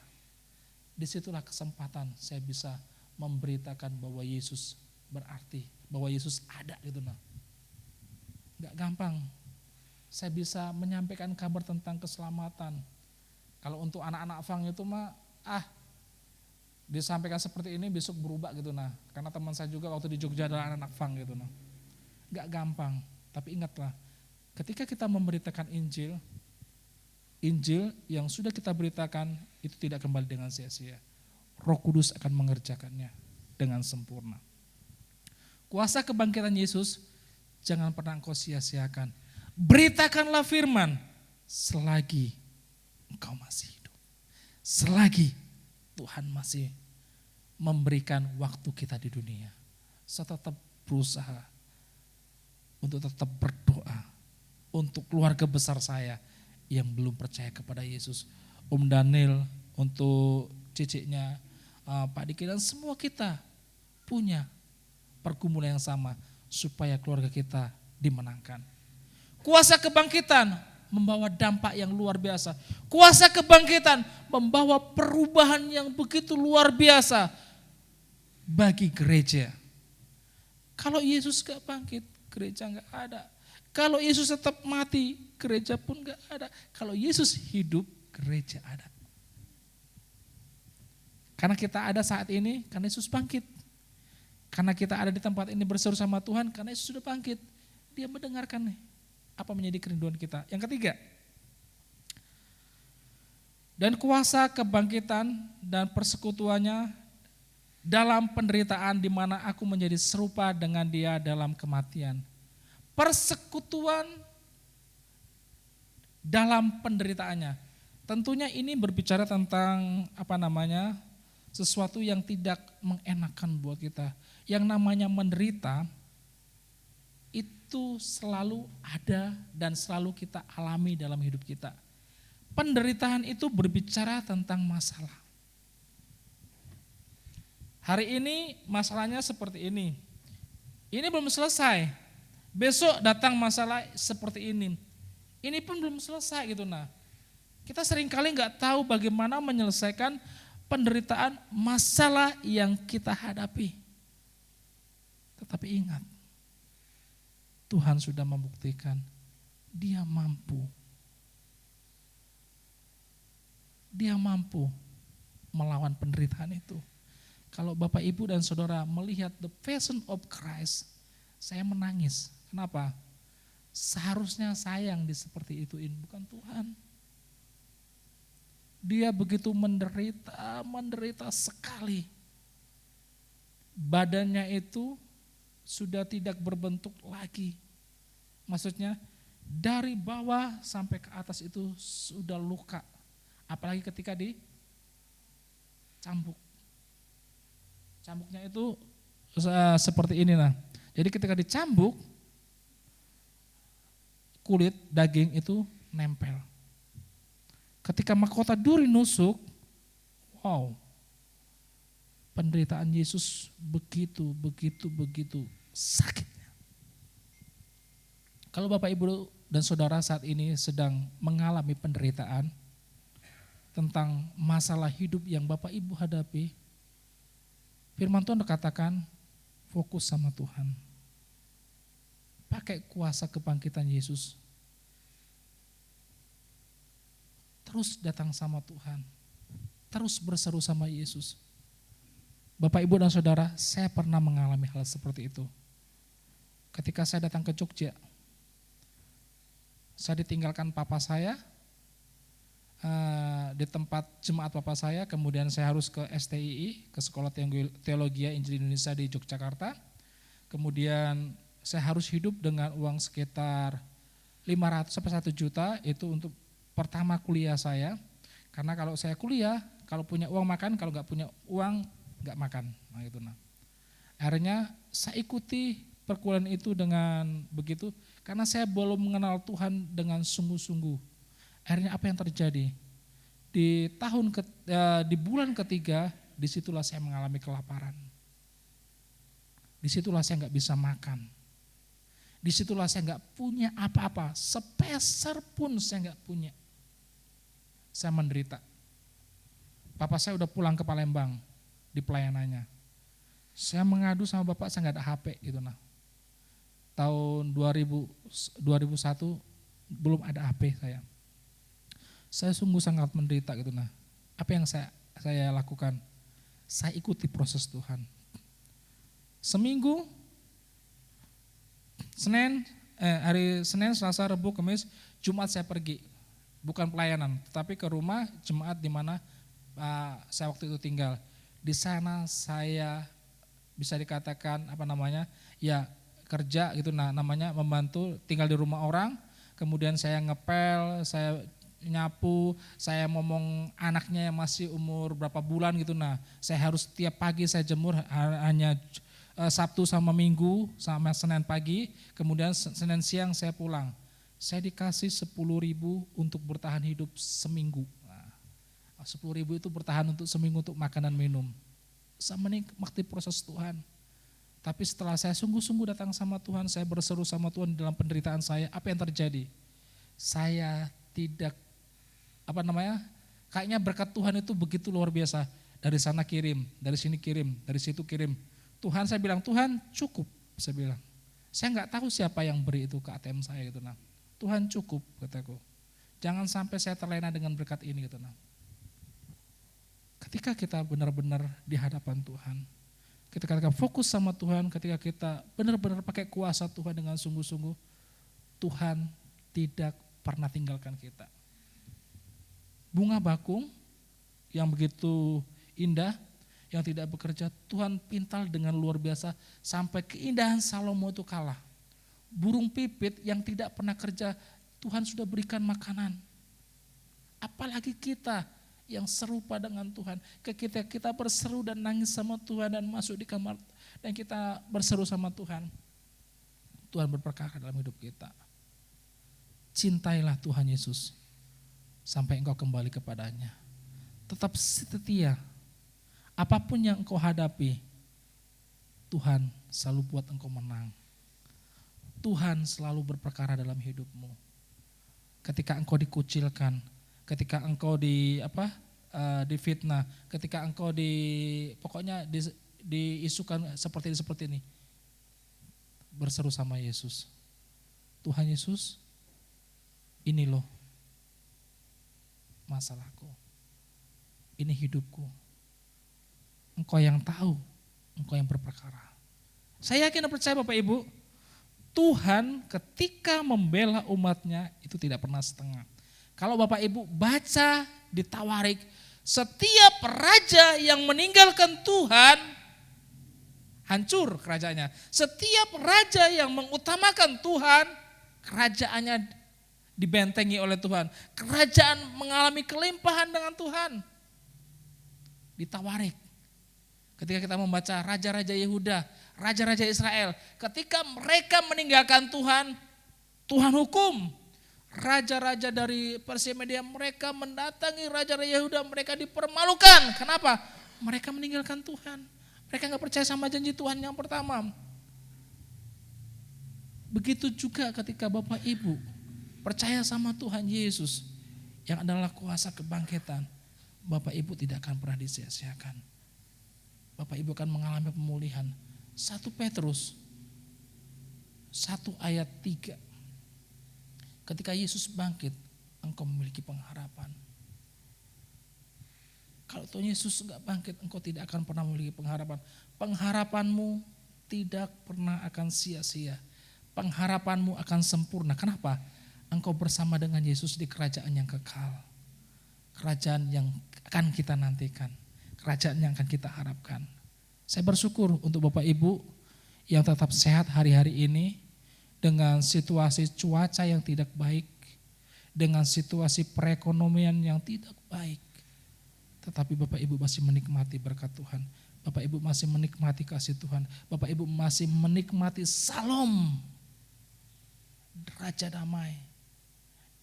Disitulah kesempatan saya bisa memberitakan bahwa Yesus berarti, bahwa Yesus ada gitu. Nah, enggak gampang saya bisa menyampaikan kabar tentang keselamatan. Kalau untuk anak-anak Fang itu disampaikan seperti ini besok berubah gitu. Nah, karena teman saya juga waktu di Jogja adalah anak-anak Fang gitu. Nah, enggak gampang, tapi ingatlah, ketika kita memberitakan Injil yang sudah kita beritakan itu tidak kembali dengan sia-sia. Roh Kudus akan mengerjakannya dengan sempurna. Kuasa kebangkitan Yesus jangan pernah engkau sia-siakan. Beritakanlah firman selagi engkau masih hidup. Selagi Tuhan masih memberikan waktu kita di dunia. Saya tetap berusaha untuk tetap berdoa untuk keluarga besar saya yang belum percaya kepada Yesus. Om Daniel, untuk ciciknya Pak Diki, dan semua kita punya pergumulan yang sama supaya keluarga kita dimenangkan. Kuasa kebangkitan membawa dampak yang luar biasa. Kuasa kebangkitan membawa perubahan yang begitu luar biasa bagi gereja. Kalau Yesus gak bangkit, gereja gak ada. Kalau Yesus tetap mati, gereja pun gak ada. Kalau Yesus hidup, gereja ada. Karena kita ada saat ini, karena Yesus bangkit. Karena kita ada di tempat ini berseru sama Tuhan, karena Yesus sudah bangkit. Dia mendengarkan apa menjadi kerinduan kita. Yang ketiga, dan kuasa kebangkitan dan persekutuannya dalam penderitaan di mana aku menjadi serupa dengan dia dalam kematian. Persekutuan dalam penderitaannya. Tentunya ini berbicara tentang sesuatu yang tidak mengenakan buat kita. Yang namanya menderita itu selalu ada dan selalu kita alami dalam hidup kita. Penderitaan itu berbicara tentang masalah. Hari ini masalahnya seperti ini. Ini belum selesai. Besok datang masalah seperti ini. Ini pun belum selesai gitu. Nah, kita seringkali nggak tahu bagaimana menyelesaikan penderitaan masalah yang kita hadapi. Tetapi ingat, Tuhan sudah membuktikan Dia mampu. Dia mampu melawan penderitaan itu. Kalau Bapak Ibu dan Saudara melihat the Passion of Christ, saya menangis. Kenapa? Seharusnya saya yang seperti ituin, bukan Tuhan. Dia begitu menderita sekali. Badannya itu sudah tidak berbentuk lagi. Maksudnya dari bawah sampai ke atas itu sudah luka. Apalagi ketika dicambuk. Cambuknya itu seperti ini nah. Jadi ketika dicambuk, kulit, daging itu nempel. Ketika mahkota duri nusuk, wow, penderitaan Yesus begitu sakitnya. Kalau Bapak Ibu dan saudara saat ini sedang mengalami penderitaan tentang masalah hidup yang Bapak Ibu hadapi, firman Tuhan katakan fokus sama Tuhan. Pakai kuasa kebangkitan Yesus. Terus datang sama Tuhan. Terus berseru sama Yesus. Bapak, Ibu, dan Saudara, saya pernah mengalami hal seperti itu. Ketika saya datang ke Jogja, saya ditinggalkan papa saya di tempat jemaat papa saya, kemudian saya harus ke STII, ke Sekolah Teologi Injil Indonesia di Yogyakarta. Kemudian saya harus hidup dengan uang sekitar 500 sampai 1 juta itu untuk pertama kuliah saya. Karena kalau saya kuliah, kalau punya uang makan, kalau nggak punya uang nggak makan. Nah, itu nah. Akhirnya saya ikuti perkuliahan itu dengan begitu, karena saya belum mengenal Tuhan dengan sungguh-sungguh. Akhirnya apa yang terjadi? Di bulan ketiga, disitulah saya mengalami kelaparan. Disitulah saya nggak bisa makan. Disitulah saya nggak punya apa-apa, sepeser pun saya nggak punya. Saya menderita. Papa saya udah pulang ke Palembang di pelayanannya. Saya mengadu sama bapak, saya nggak ada HP gitu nah. Tahun 2001 belum ada HP saya. Saya sungguh sangat menderita gitu nah. Apa yang saya lakukan? Saya ikuti proses Tuhan. Seminggu, hari Senin, Selasa, Rabu, Kamis, Jumat saya pergi. Bukan pelayanan, tetapi ke rumah jemaat di mana saya waktu itu tinggal. Di sana saya bisa dikatakan kerja gitu nah, namanya membantu tinggal di rumah orang. Kemudian saya ngepel, saya nyapu, saya ngomong anaknya yang masih umur berapa bulan gitu nah. Saya harus tiap pagi saya jemur hanya Sabtu sama Minggu sama Senin pagi, kemudian Senin siang saya pulang. Saya dikasih 10.000 untuk bertahan hidup seminggu. Nah, 10.000 itu bertahan untuk seminggu untuk makan dan minum. Saya menikmati proses Tuhan. Tapi setelah saya sungguh-sungguh datang sama Tuhan, saya berseru sama Tuhan dalam penderitaan saya, apa yang terjadi? Saya tidak, kayaknya berkat Tuhan itu begitu luar biasa. Dari sana kirim, dari sini kirim, dari situ kirim. Tuhan, saya bilang, Tuhan cukup, saya bilang. Saya nggak tahu siapa yang beri itu ke ATM saya gitu nah. Tuhan cukup, kataku. Jangan sampai saya terlena dengan berkat ini gitu nah. Ketika kita benar-benar di hadapan Tuhan, ketika kita fokus sama Tuhan, ketika kita benar-benar pakai kuasa Tuhan dengan sungguh-sungguh, Tuhan tidak pernah tinggalkan kita. Bunga bakung yang begitu indah, yang tidak bekerja, Tuhan pintal dengan luar biasa sampai keindahan Salomo itu kalah. Burung pipit yang tidak pernah kerja, Tuhan sudah berikan makanan. Apalagi kita yang serupa dengan Tuhan. Kita berseru dan nangis sama Tuhan dan masuk di kamar dan kita berseru sama Tuhan. Tuhan berperkara dalam hidup kita. Cintailah Tuhan Yesus sampai engkau kembali kepadanya. Tetap setia. Apapun yang engkau hadapi, Tuhan selalu buat engkau menang. Tuhan selalu berperkara dalam hidupmu. Ketika engkau dikucilkan, ketika engkau difitnah, ketika engkau diisukan seperti ini, berseru sama Yesus. Tuhan Yesus, ini loh masalahku, ini hidupku. Engkau yang tahu, engkau yang berperkara. Saya yakin dan percaya Bapak Ibu, Tuhan ketika membela umatnya itu tidak pernah setengah. Kalau Bapak Ibu baca di Tawarik, setiap raja yang meninggalkan Tuhan, hancur kerajaannya. Setiap raja yang mengutamakan Tuhan, kerajaannya dibentengi oleh Tuhan. Kerajaan mengalami kelimpahan dengan Tuhan. Di Tawarik, ketika kita membaca raja-raja Yehuda, raja-raja Israel, ketika mereka meninggalkan Tuhan, Tuhan hukum. Raja-raja dari Persia Media, mereka mendatangi raja-raja Yehuda, mereka dipermalukan. Kenapa? Mereka meninggalkan Tuhan. Mereka gak percaya sama janji Tuhan yang pertama. Begitu juga ketika Bapak Ibu percaya sama Tuhan Yesus yang adalah kuasa kebangkitan, Bapak Ibu tidak akan pernah disia-siakan. Bapak Ibu akan mengalami pemulihan. 1 Petrus 1 ayat 3. Ketika Yesus bangkit, engkau memiliki pengharapan. Kalau Tuhan Yesus enggak bangkit, engkau tidak akan pernah memiliki pengharapan. Pengharapanmu tidak pernah akan sia-sia. Pengharapanmu akan sempurna. Kenapa? Engkau bersama dengan Yesus di kerajaan yang kekal. Kerajaan yang akan kita nantikan. Kerajaan yang akan kita harapkan. Saya bersyukur untuk Bapak Ibu yang tetap sehat hari-hari ini dengan situasi cuaca yang tidak baik, dengan situasi perekonomian yang tidak baik. Tetapi Bapak Ibu masih menikmati berkat Tuhan. Bapak Ibu masih menikmati kasih Tuhan. Bapak Ibu masih menikmati salom, raja damai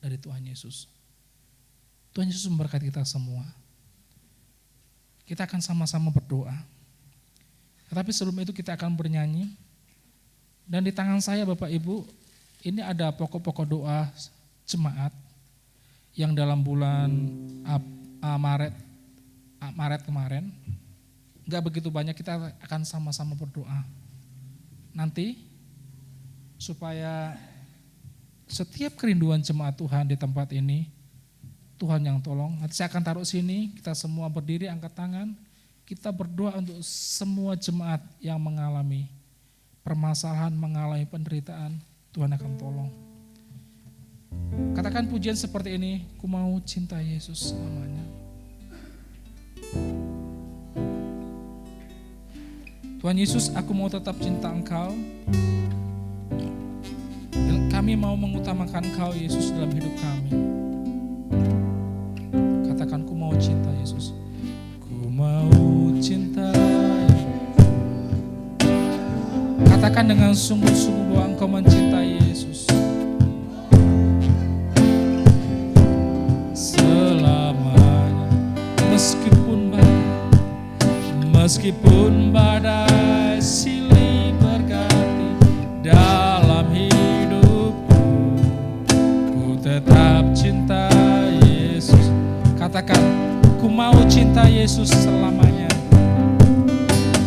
dari Tuhan Yesus. Tuhan Yesus memberkati kita semua. Kita akan sama-sama berdoa. Tetapi sebelum itu kita akan bernyanyi. Dan di tangan saya Bapak Ibu, ini ada pokok-pokok doa jemaat yang dalam bulan Maret kemarin. Enggak begitu banyak, kita akan sama-sama berdoa. Nanti supaya setiap kerinduan jemaat Tuhan di tempat ini, Tuhan yang tolong. Nanti saya akan taruh sini, kita semua berdiri, angkat tangan. Kita berdoa untuk semua jemaat yang mengalami permasalahan, mengalami penderitaan, Tuhan akan tolong. Katakan pujian seperti ini, ku mau cinta Yesus selamanya. Tuhan Yesus, aku mau tetap cinta Engkau. Dan kami mau mengutamakan Engkau Yesus dalam hidup kami. Katakan, ku mau cinta Yesus. Ku mau cinta. Katakan dengan sungguh-sungguh bahwa Engkau mencintai Yesus. Selamanya, meskipun badai silih berganti dalam hidupku, ku tetap cinta Yesus. Katakan, ku mau cinta Yesus selamanya.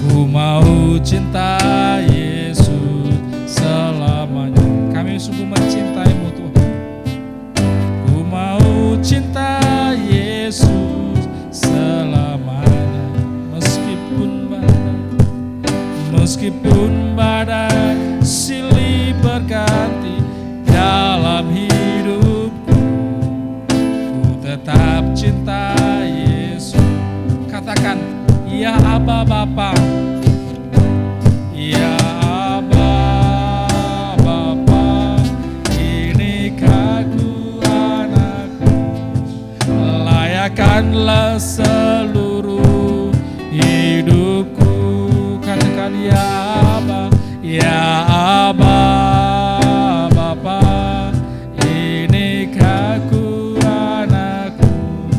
Ku mau cinta Yesus selamanya. Kami sungguh mencintaimu Tuhan. Ku mau cinta Yesus selamanya. Meskipun badai silih berganti dalam hidupku, ku tetap cinta Yesus. Katakan, ya Aba Bapa, ya Aba Bapa, inikah ku anakmu, layakkanlah seluruh hidupku. Katakan, ya Aba Bapa, inikah ku anakmu,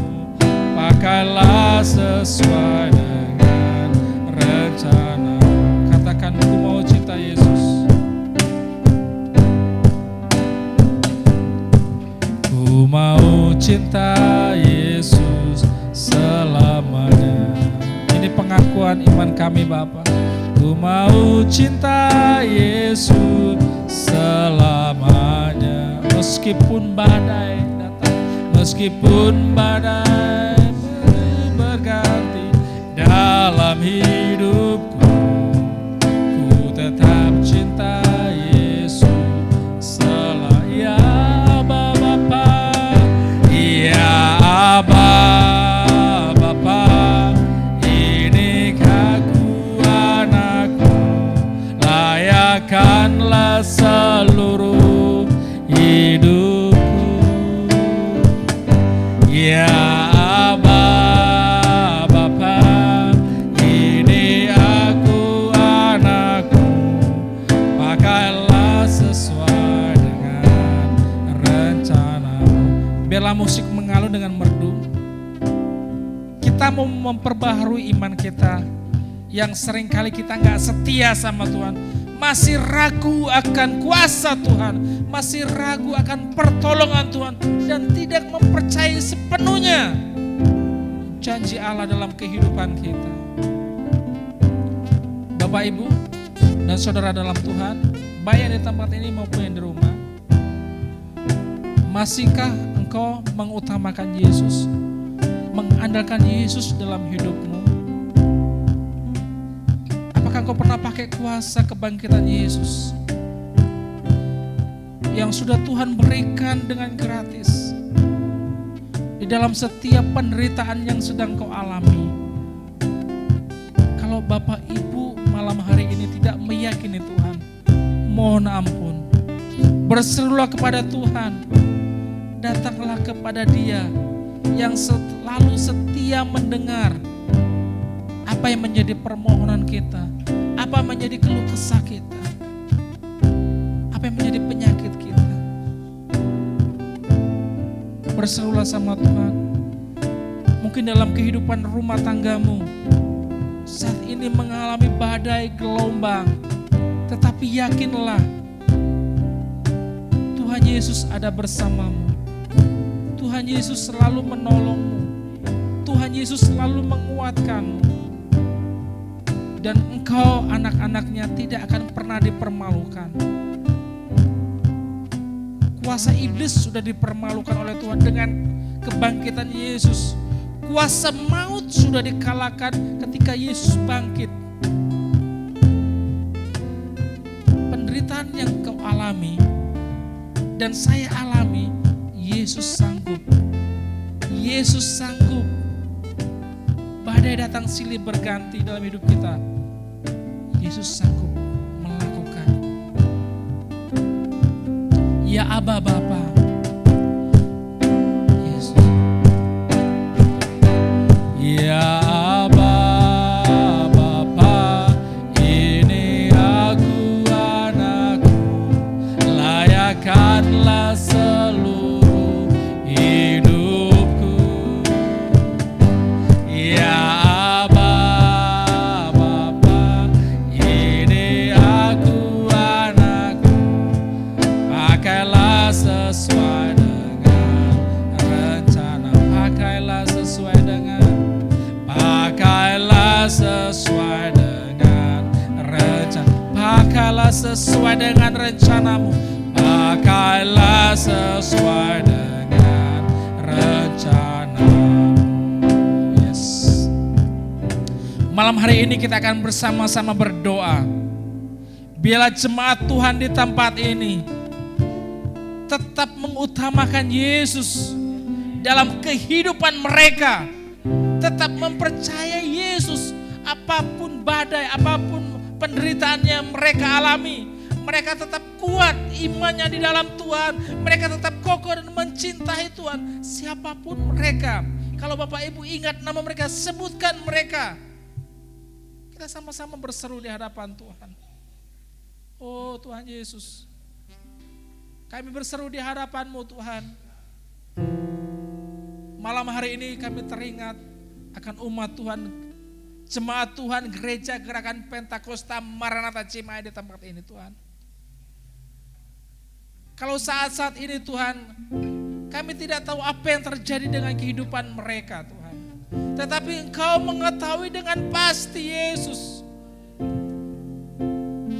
pakailah sesuai dengan rencana. Katakan, ku mau cinta Yesus. Ku mau cinta Yesus selamanya. Ini pengakuan iman kami Bapa. Ku mau cinta Yesus selamanya. Meskipun badai datang, meskipun badai berganti dalam hidupku, ku tetap cinta Yesus selamanya. Ya Aba Bapa, ya Aba Bapa, layakkanlah seluruh hidupku. Ya Aba Bapa, ini aku anakmu, pakailah sesuai dengan rencanamu. Biarlah musik mengalun dengan merdu. Kita mau memperbaharui iman kita yang seringkali kita gak setia sama Tuhan. masih ragu akan kuasa Tuhan, masih ragu akan pertolongan Tuhan, dan tidak mempercayai sepenuhnya janji Allah dalam kehidupan kita. Bapak, Ibu, dan saudara dalam Tuhan, baik yang di tempat ini maupun yang di rumah, masihkah engkau mengutamakan Yesus, mengandalkan Yesus dalam hidupmu? Apakah engkau pernah pakai kuasa kebangkitan Yesus yang sudah Tuhan berikan dengan gratis di dalam setiap penderitaan yang sedang kau alami? Kalau Bapak Ibu malam hari ini tidak meyakini Tuhan, mohon ampun, berserulah kepada Tuhan, datanglah kepada Dia yang selalu setia mendengar apa yang menjadi permohonan kita, apa yang menjadi keluh kesah kita, apa yang menjadi penyakit kita. Berserulah sama Tuhan. Mungkin dalam kehidupan rumah tanggamu saat ini mengalami badai gelombang, tetapi yakinlah Tuhan Yesus ada bersamamu. Tuhan Yesus selalu menolongmu. Tuhan Yesus selalu menguatkanmu. Dan engkau anak-anaknya tidak akan pernah dipermalukan. Kuasa iblis sudah dipermalukan oleh Tuhan dengan kebangkitan Yesus. Kuasa maut sudah dikalahkan ketika Yesus bangkit. Penderitaan yang kau alami dan saya alami, Yesus sanggup. Yesus sanggup. Badai datang silih berganti dalam hidup kita, Yesus sanggup melakukan. Ya Aba Bapa, Yesus. Ya Aba Bapa, ini aku anakku, layakkanlah seluruh hidupku. Ya Aba Bapa, ini aku anakku, pakailah sesuai dengan rencana, pakailah sesuai dengan, pakailah sesuai dengan rencana, pakailah sesuai dengan rencanamu, pakailah sesuai dengan rencanamu. Yes. Malam hari ini kita akan bersama-sama berdoa. Biarlah jemaat Tuhan di tempat ini tetap mengutamakan Yesus dalam kehidupan mereka. Tetap mempercayai Yesus apapun badai, apapun penderitaan yang mereka alami. Mereka tetap kuat imannya di dalam Tuhan. Mereka tetap kokoh dan mencintai Tuhan. Siapapun mereka. Kalau Bapak Ibu ingat nama mereka, sebutkan mereka. Kita sama-sama berseru di hadapan Tuhan. Oh Tuhan Yesus, kami berseru di hadapan-Mu Tuhan. Malam hari ini kami teringat akan umat Tuhan, jemaat Tuhan, gereja Gerakan Pentakosta Maranatha Cimahi di tempat ini Tuhan. Kalau saat-saat ini Tuhan, kami tidak tahu apa yang terjadi dengan kehidupan mereka Tuhan. Tetapi Engkau mengetahui dengan pasti Yesus.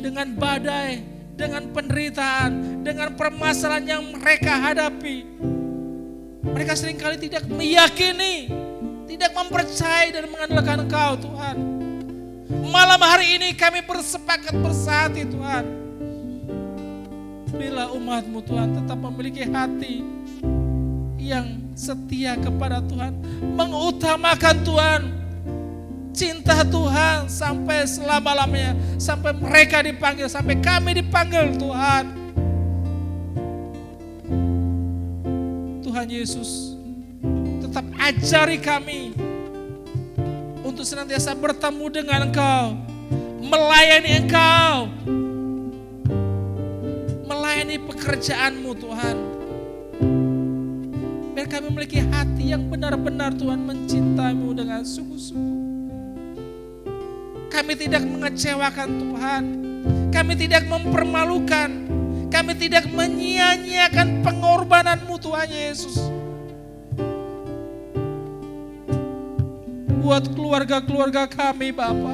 Dengan badai, dengan penderitaan, dengan permasalahan yang mereka hadapi. Mereka seringkali tidak meyakini, tidak mempercayai dan mengandalkan Engkau Tuhan. Malam hari ini kami bersepakat bersatu Tuhan. Bila umat-Mu Tuhan tetap memiliki hati yang setia kepada Tuhan, mengutamakan Tuhan, cinta Tuhan sampai selama-lamanya, sampai mereka dipanggil, sampai kami dipanggil Tuhan. Tuhan Yesus, tetap ajari kami untuk senantiasa bertemu dengan Engkau, melayani Engkau, melayani pekerjaan-Mu Tuhan. Biar kami memiliki hati yang benar-benar Tuhan mencintai-Mu dengan sungguh-sungguh. Kami tidak mengecewakan Tuhan, Kami tidak mempermalukan, kami tidak menyia-nyiakan pengorbanan-Mu Tuhan Yesus. Buat keluarga-keluarga kami Bapa,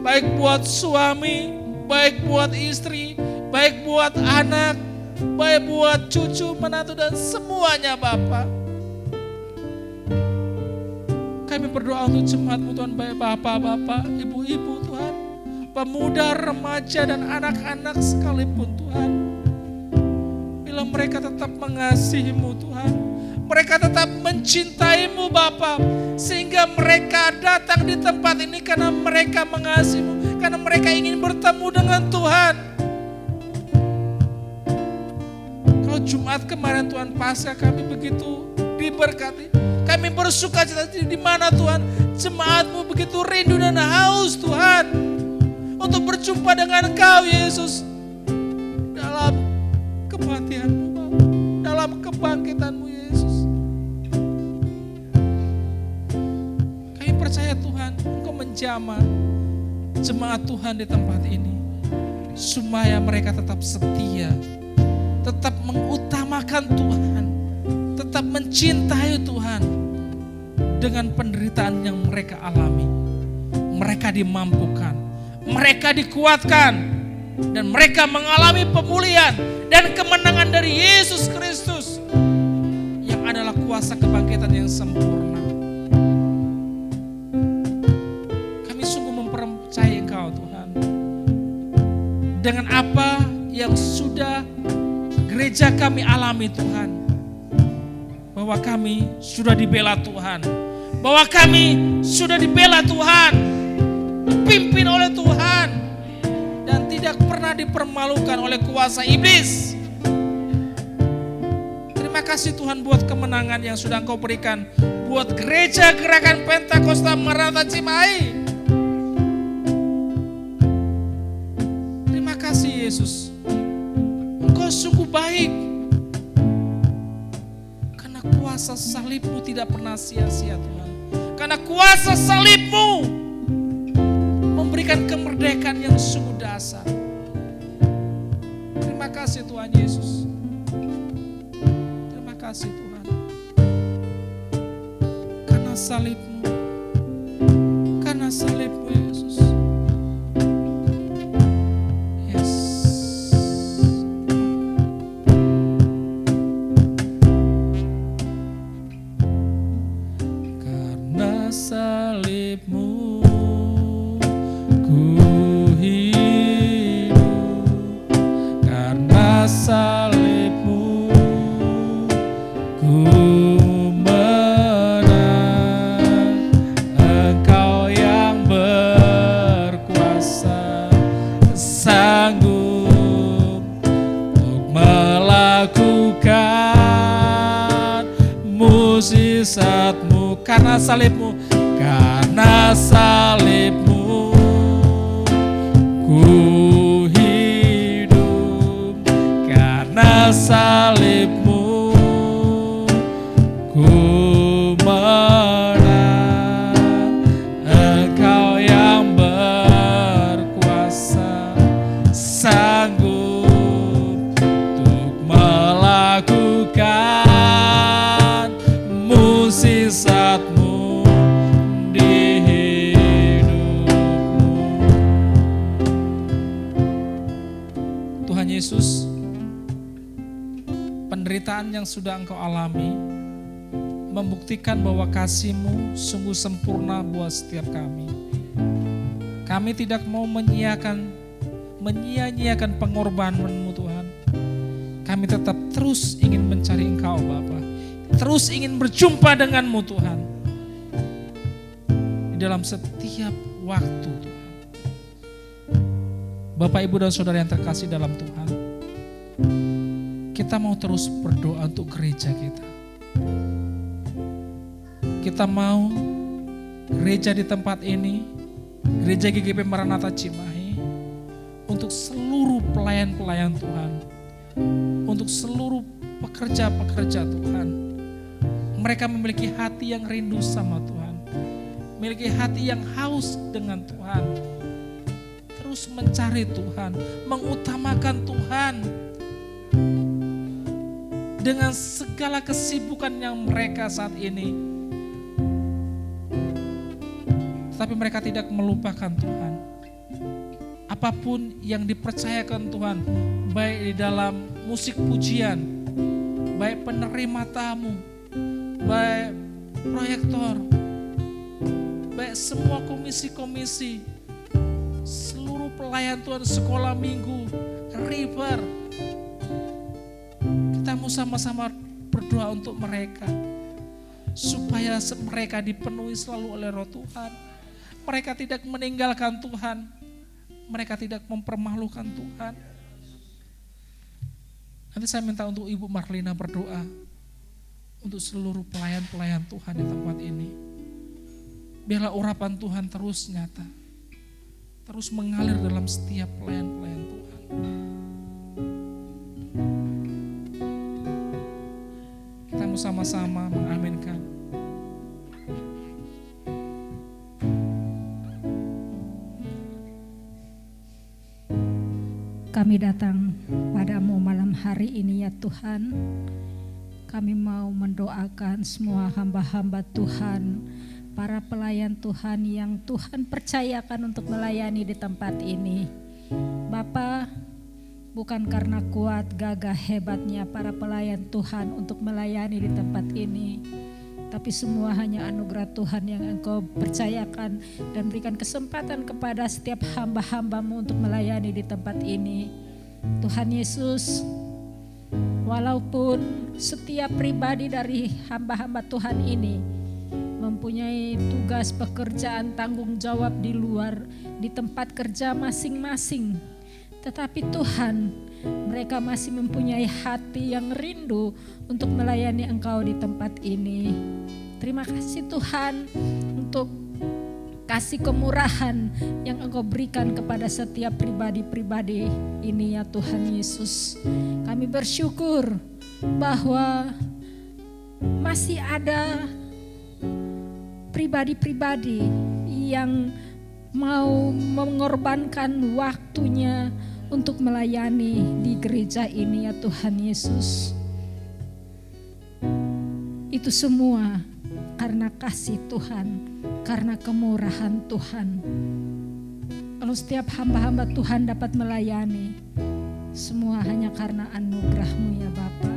baik buat suami, baik buat istri, baik buat anak, baik buat cucu, menantu dan semuanya Bapa. Kami berdoa untuk jemaat-Mu Tuhan, baik bapak-bapak, ibu-ibu Tuhan, pemuda, remaja dan anak-anak sekalipun Tuhan. Bila mereka tetap mengasihi-Mu Tuhan, mereka tetap mencintai-Mu Bapa, sehingga mereka datang di tempat ini karena mereka mengasihi-Mu, karena mereka ingin bertemu dengan Tuhan. Kalau Jumat kemarin Tuhan Paskah kami begitu diberkati, kami bersuka cita di mana Tuhan jemaat-Mu begitu rindu dan haus Tuhan untuk berjumpa dengan Engkau Yesus dalam kematian-Mu Bapa, dalam kebangkitan-Mu Yesus. Kami percaya Tuhan Engkau menjamah jemaat Tuhan di tempat ini supaya mereka tetap setia, tetap mengutamakan Tuhan, tetap mencintai Tuhan dengan penderitaan yang mereka alami. Mereka dimampukan, mereka dikuatkan, dan mereka mengalami pemulihan dan kemenangan dari Yesus Kristus yang adalah kuasa kebangkitan yang sempurna. Kami sungguh mempercayai Engkau Tuhan, dengan apa yang sudah gereja kami alami Tuhan, bahwa kami sudah dibela Tuhan, bahwa kami sudah dibela Tuhan, dipimpin oleh Tuhan, dan tidak pernah dipermalukan oleh kuasa iblis. Terima kasih Tuhan buat kemenangan yang sudah Engkau berikan buat gereja Gerakan Pentakosta Maranatha Cimahi. Terima kasih Yesus, Engkau sungguh baik. Kuasa salib-Mu tidak pernah sia-sia Tuhan. Karena kuasa salib-Mu memberikan kemerdekaan yang sungguh dasar. Terima kasih Tuhan Yesus. Terima kasih Tuhan. Karena salib-Mu, karena salib-Mu Yesus. Salib-Mu ku hidup, karena salib-Mu ku menang. Engkau yang berkuasa, sanggup untuk melakukan mukjizat-Mu. Karena salib-Mu, karena salib-Mu ku hidup, karena salib-Mu ku menang. Engkau yang berkuasa, sanggup untuk melakukan mukjizat-Mu di hidupmu. Tuhan Yesus, penderitaan yang sudah Engkau alami membuktikan bahwa kasih-Mu sungguh sempurna buat setiap kami. Kami tidak mau menyia-nyiakan pengorbanan-Mu Tuhan. Kami tetap terus ingin mencari Engkau Bapa, terus ingin berjumpa dengan-Mu Tuhan di dalam setiap waktu Tuhan. Bapak, Ibu dan Saudara yang terkasih dalam Tuhan, kita mau terus berdoa untuk gereja kita. Kita mau gereja di tempat ini, gereja GGP Maranatha Cimahi, untuk seluruh pelayan-pelayan Tuhan, untuk seluruh pekerja-pekerja Tuhan. Mereka memiliki hati yang rindu sama Tuhan, memiliki hati yang haus dengan Tuhan. Terus terus mencari Tuhan, mengutamakan Tuhan. Dengan segala kesibukan yang mereka saat ini. Tapi mereka tidak melupakan Tuhan. Apapun yang dipercayakan Tuhan, baik di dalam musik pujian, baik penerima tamu, baik proyektor, baik semua komisi-komisi, seluruh pelayan Tuhan, sekolah minggu, river, kita mau sama-sama berdoa untuk mereka, supaya mereka dipenuhi selalu oleh Roh Tuhan. Mereka tidak meninggalkan Tuhan, mereka tidak mempermalukan Tuhan. Nanti saya minta untuk Ibu Marlina berdoa untuk seluruh pelayan-pelayan Tuhan di tempat ini. Biarlah urapan Tuhan terus nyata, terus mengalir dalam setiap pelayan-pelayan Tuhan. Kita mau sama-sama mengaminkan. Kami datang padamu malam hari ini ya Tuhan. Kami mau mendoakan semua hamba-hamba Tuhan, para pelayan Tuhan yang Tuhan percayakan untuk melayani di tempat ini. Bapa, bukan karena kuat, gagah, hebatnya para pelayan Tuhan untuk melayani di tempat ini, tapi semua hanya anugerah Tuhan yang Engkau percayakan dan berikan kesempatan kepada setiap hamba-hambamu untuk melayani di tempat ini. Tuhan Yesus, walaupun setiap pribadi dari hamba-hamba Tuhan ini mempunyai tugas pekerjaan tanggung jawab di luar, di tempat kerja masing-masing, tetapi Tuhan, mereka masih mempunyai hati yang rindu untuk melayani Engkau di tempat ini. Terima kasih Tuhan untuk kasih kemurahan yang Engkau berikan kepada setiap pribadi-pribadi ini ya Tuhan Yesus. Kami bersyukur bahwa masih ada pribadi-pribadi yang mau mengorbankan waktunya untuk melayani di gereja ini ya Tuhan Yesus. Itu semua karena kasih Tuhan, karena kemurahan Tuhan. Kalau setiap hamba-hamba Tuhan dapat melayani, semua hanya karena anugerah-Mu ya Bapa.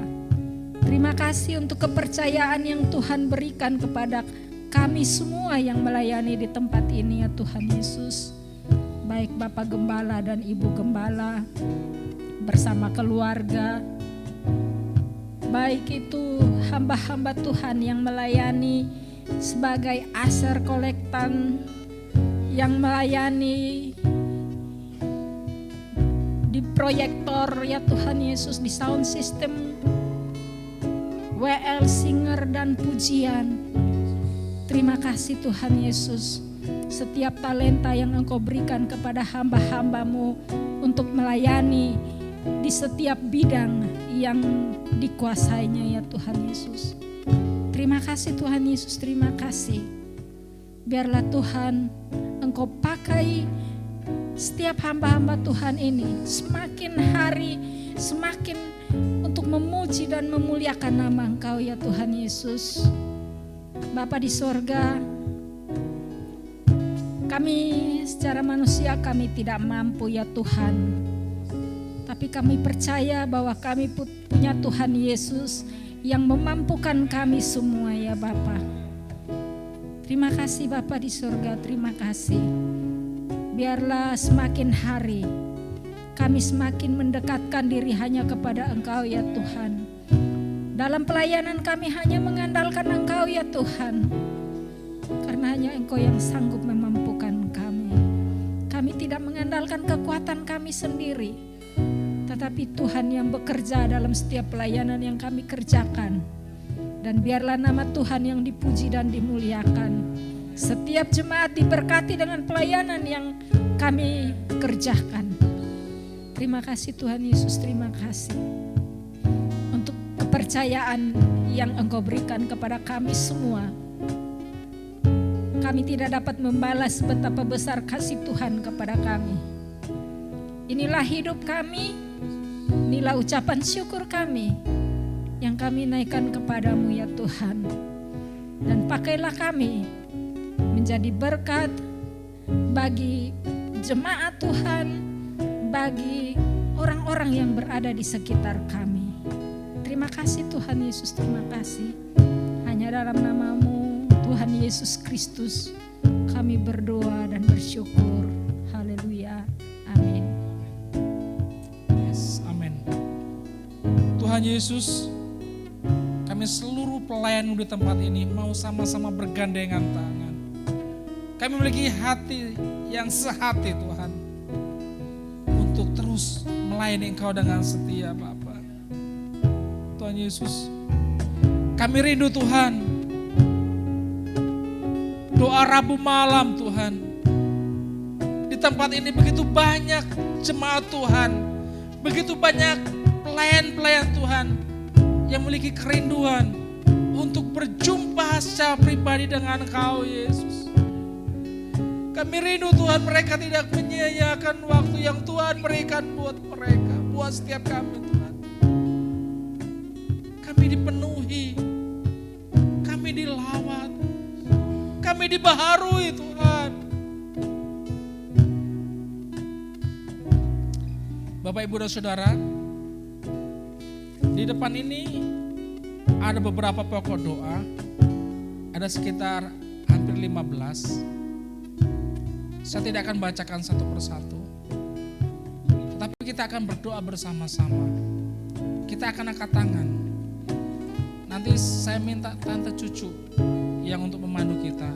Terima kasih untuk kepercayaan yang Tuhan berikan kepada kami semua yang melayani di tempat ini ya Tuhan Yesus. Baik Bapak Gembala dan Ibu Gembala bersama keluarga, baik itu hamba-hamba Tuhan yang melayani sebagai aser kolektan, yang melayani di proyektor ya Tuhan Yesus, di sound system, WL, singer dan pujian. Terima kasih Tuhan Yesus, setiap talenta yang Engkau berikan kepada hamba-hamba-Mu untuk melayani di setiap bidang yang dikuasainya ya Tuhan Yesus. Terima kasih Tuhan Yesus, terima kasih. Biarlah Tuhan Engkau pakai setiap hamba-hamba Tuhan ini semakin hari semakin untuk memuji dan memuliakan nama Engkau ya Tuhan Yesus. Bapa di sorga, kami secara manusia kami tidak mampu ya Tuhan, tapi kami percaya bahwa kami punya Tuhan Yesus yang memampukan kami semua ya Bapa. Terima kasih Bapa di sorga, terima kasih. Biarlah semakin hari kami semakin mendekatkan diri hanya kepada Engkau ya Tuhan. Dalam pelayanan kami hanya mengandalkan Engkau ya Tuhan, karena hanya Engkau yang sanggup memampukan kami. Kami tidak mengandalkan kekuatan kami sendiri, tetapi Tuhan yang bekerja dalam setiap pelayanan yang kami kerjakan. Dan biarlah nama Tuhan yang dipuji dan dimuliakan. Setiap jemaat diberkati dengan pelayanan yang kami kerjakan. Terima kasih Tuhan Yesus, terima kasih untuk kepercayaan yang Engkau berikan kepada kami semua. Kami tidak dapat membalas betapa besar kasih Tuhan kepada kami. Inilah hidup kami, inilah ucapan syukur kami yang kami naikkan kepadamu ya Tuhan. Dan pakailah kami menjadi berkat bagi jemaat Tuhan, bagi orang-orang yang berada di sekitar kami. Terima kasih Tuhan Yesus, terima kasih. Hanya dalam nama-Mu Tuhan Yesus Kristus kami berdoa dan bersyukur. Haleluya. Amin. Yes, amin. Tuhan Yesus, kami seluruh pelayan di tempat ini mau sama-sama bergandengan tangan. Kami memiliki hati yang sehati Tuhan, untuk terus melayani Engkau dengan setia Bapa. Tuhan Yesus, kami rindu Tuhan, doa Rabu malam Tuhan. Di tempat ini begitu banyak jemaat Tuhan, begitu banyak pelayan-pelayan Tuhan yang memiliki kerinduan untuk berjumpa secara pribadi dengan Engkau Yesus. Kami rindu Tuhan, mereka tidak menyia-nyiakan waktu yang Tuhan berikan buat mereka, buat setiap kami Tuhan. Kami dipenuhi, kami dilawat, kami dibaharui Tuhan. Bapak, Ibu, dan Saudara, di depan ini ada beberapa pokok doa, ada sekitar hampir 15. Saya tidak akan bacakan satu persatu, tetapi kita akan berdoa bersama-sama. Kita akan angkat tangan. Nanti saya minta Tante Cucu yang untuk memandu kita.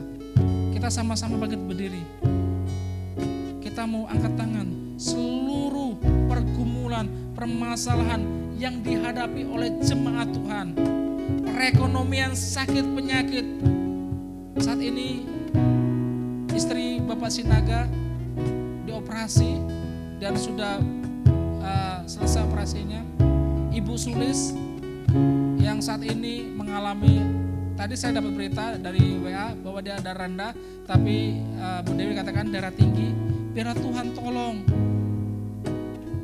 Kita sama-sama bangkit berdiri. Kita mau angkat tangan. Seluruh pergumulan, permasalahan yang dihadapi oleh jemaat Tuhan, perekonomian, sakit, penyakit. Saat ini istri Bapak Sinaga dioperasi dan sudah selesai operasinya. Ibu Sulis yang saat ini mengalami, tadi saya dapat berita dari WA bahwa dia darah rendah, tapi Bu Dewi katakan darah tinggi. Biar Tuhan tolong.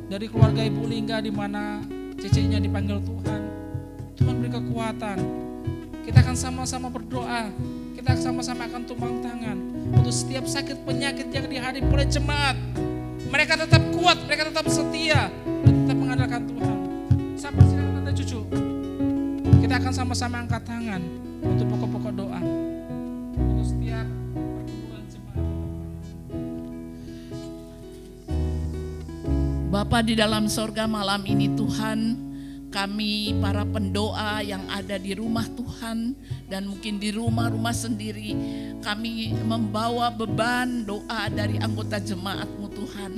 Dari keluarga Ibu Lingga di mana cicinya dipanggil Tuhan, Tuhan beri kekuatan. Kita akan sama-sama berdoa. Kita sama-sama akan tumpang tangan untuk setiap sakit penyakit yang dihadapi oleh jemaat. Mereka tetap kuat, mereka tetap setia, tetap mengandalkan Tuhan. Saya persilakan Tante Cucu. Kita akan sama-sama angkat tangan untuk pokok-pokok doa untuk setiap perkumpulan jemaat. Bapa di dalam sorga, malam ini Tuhan, kami para pendoa yang ada di rumah Tuhan dan mungkin di rumah-rumah sendiri, kami membawa beban doa dari anggota jemaat-Mu Tuhan.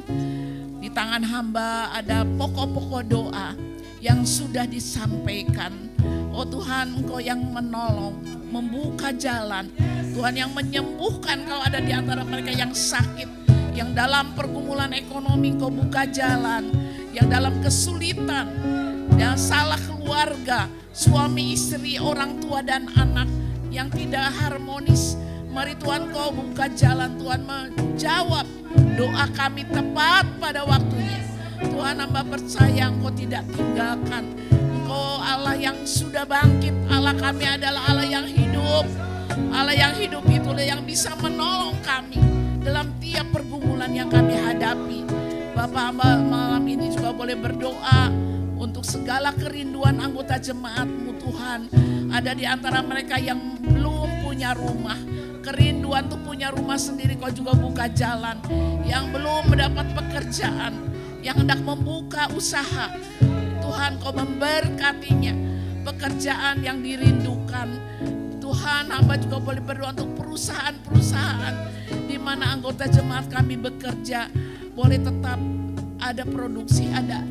Di tangan hamba ada pokok-pokok doa yang sudah disampaikan. Oh Tuhan, Engkau yang menolong, membuka jalan. Tuhan yang menyembuhkan kalau ada di antara mereka yang sakit, yang dalam pergumulan ekonomi Engkau buka jalan, yang dalam kesulitan, yang salah keluarga, suami istri, orang tua dan anak yang tidak harmonis. Mari Tuhan Kau buka jalan, Tuhan menjawab doa kami tepat pada waktunya. Tuhan, hamba percaya Engkau tidak tinggalkan. Engkau Allah yang sudah bangkit, Allah kami adalah Allah yang hidup. Allah yang hidup itulah yang bisa menolong kami dalam tiap pergumulan yang kami hadapi. Bapak, hamba malam ini juga boleh berdoa untuk segala kerinduan anggota jemaat-Mu Tuhan. Ada di antara mereka yang belum punya rumah, kerinduan untuk punya rumah sendiri Kau juga buka jalan. Yang belum mendapat pekerjaan, yang hendak membuka usaha, Tuhan Kau memberkatinya. Pekerjaan yang dirindukan, Tuhan, hamba juga boleh berdoa untuk perusahaan-perusahaan di mana anggota jemaat kami bekerja, boleh tetap ada produksi, ada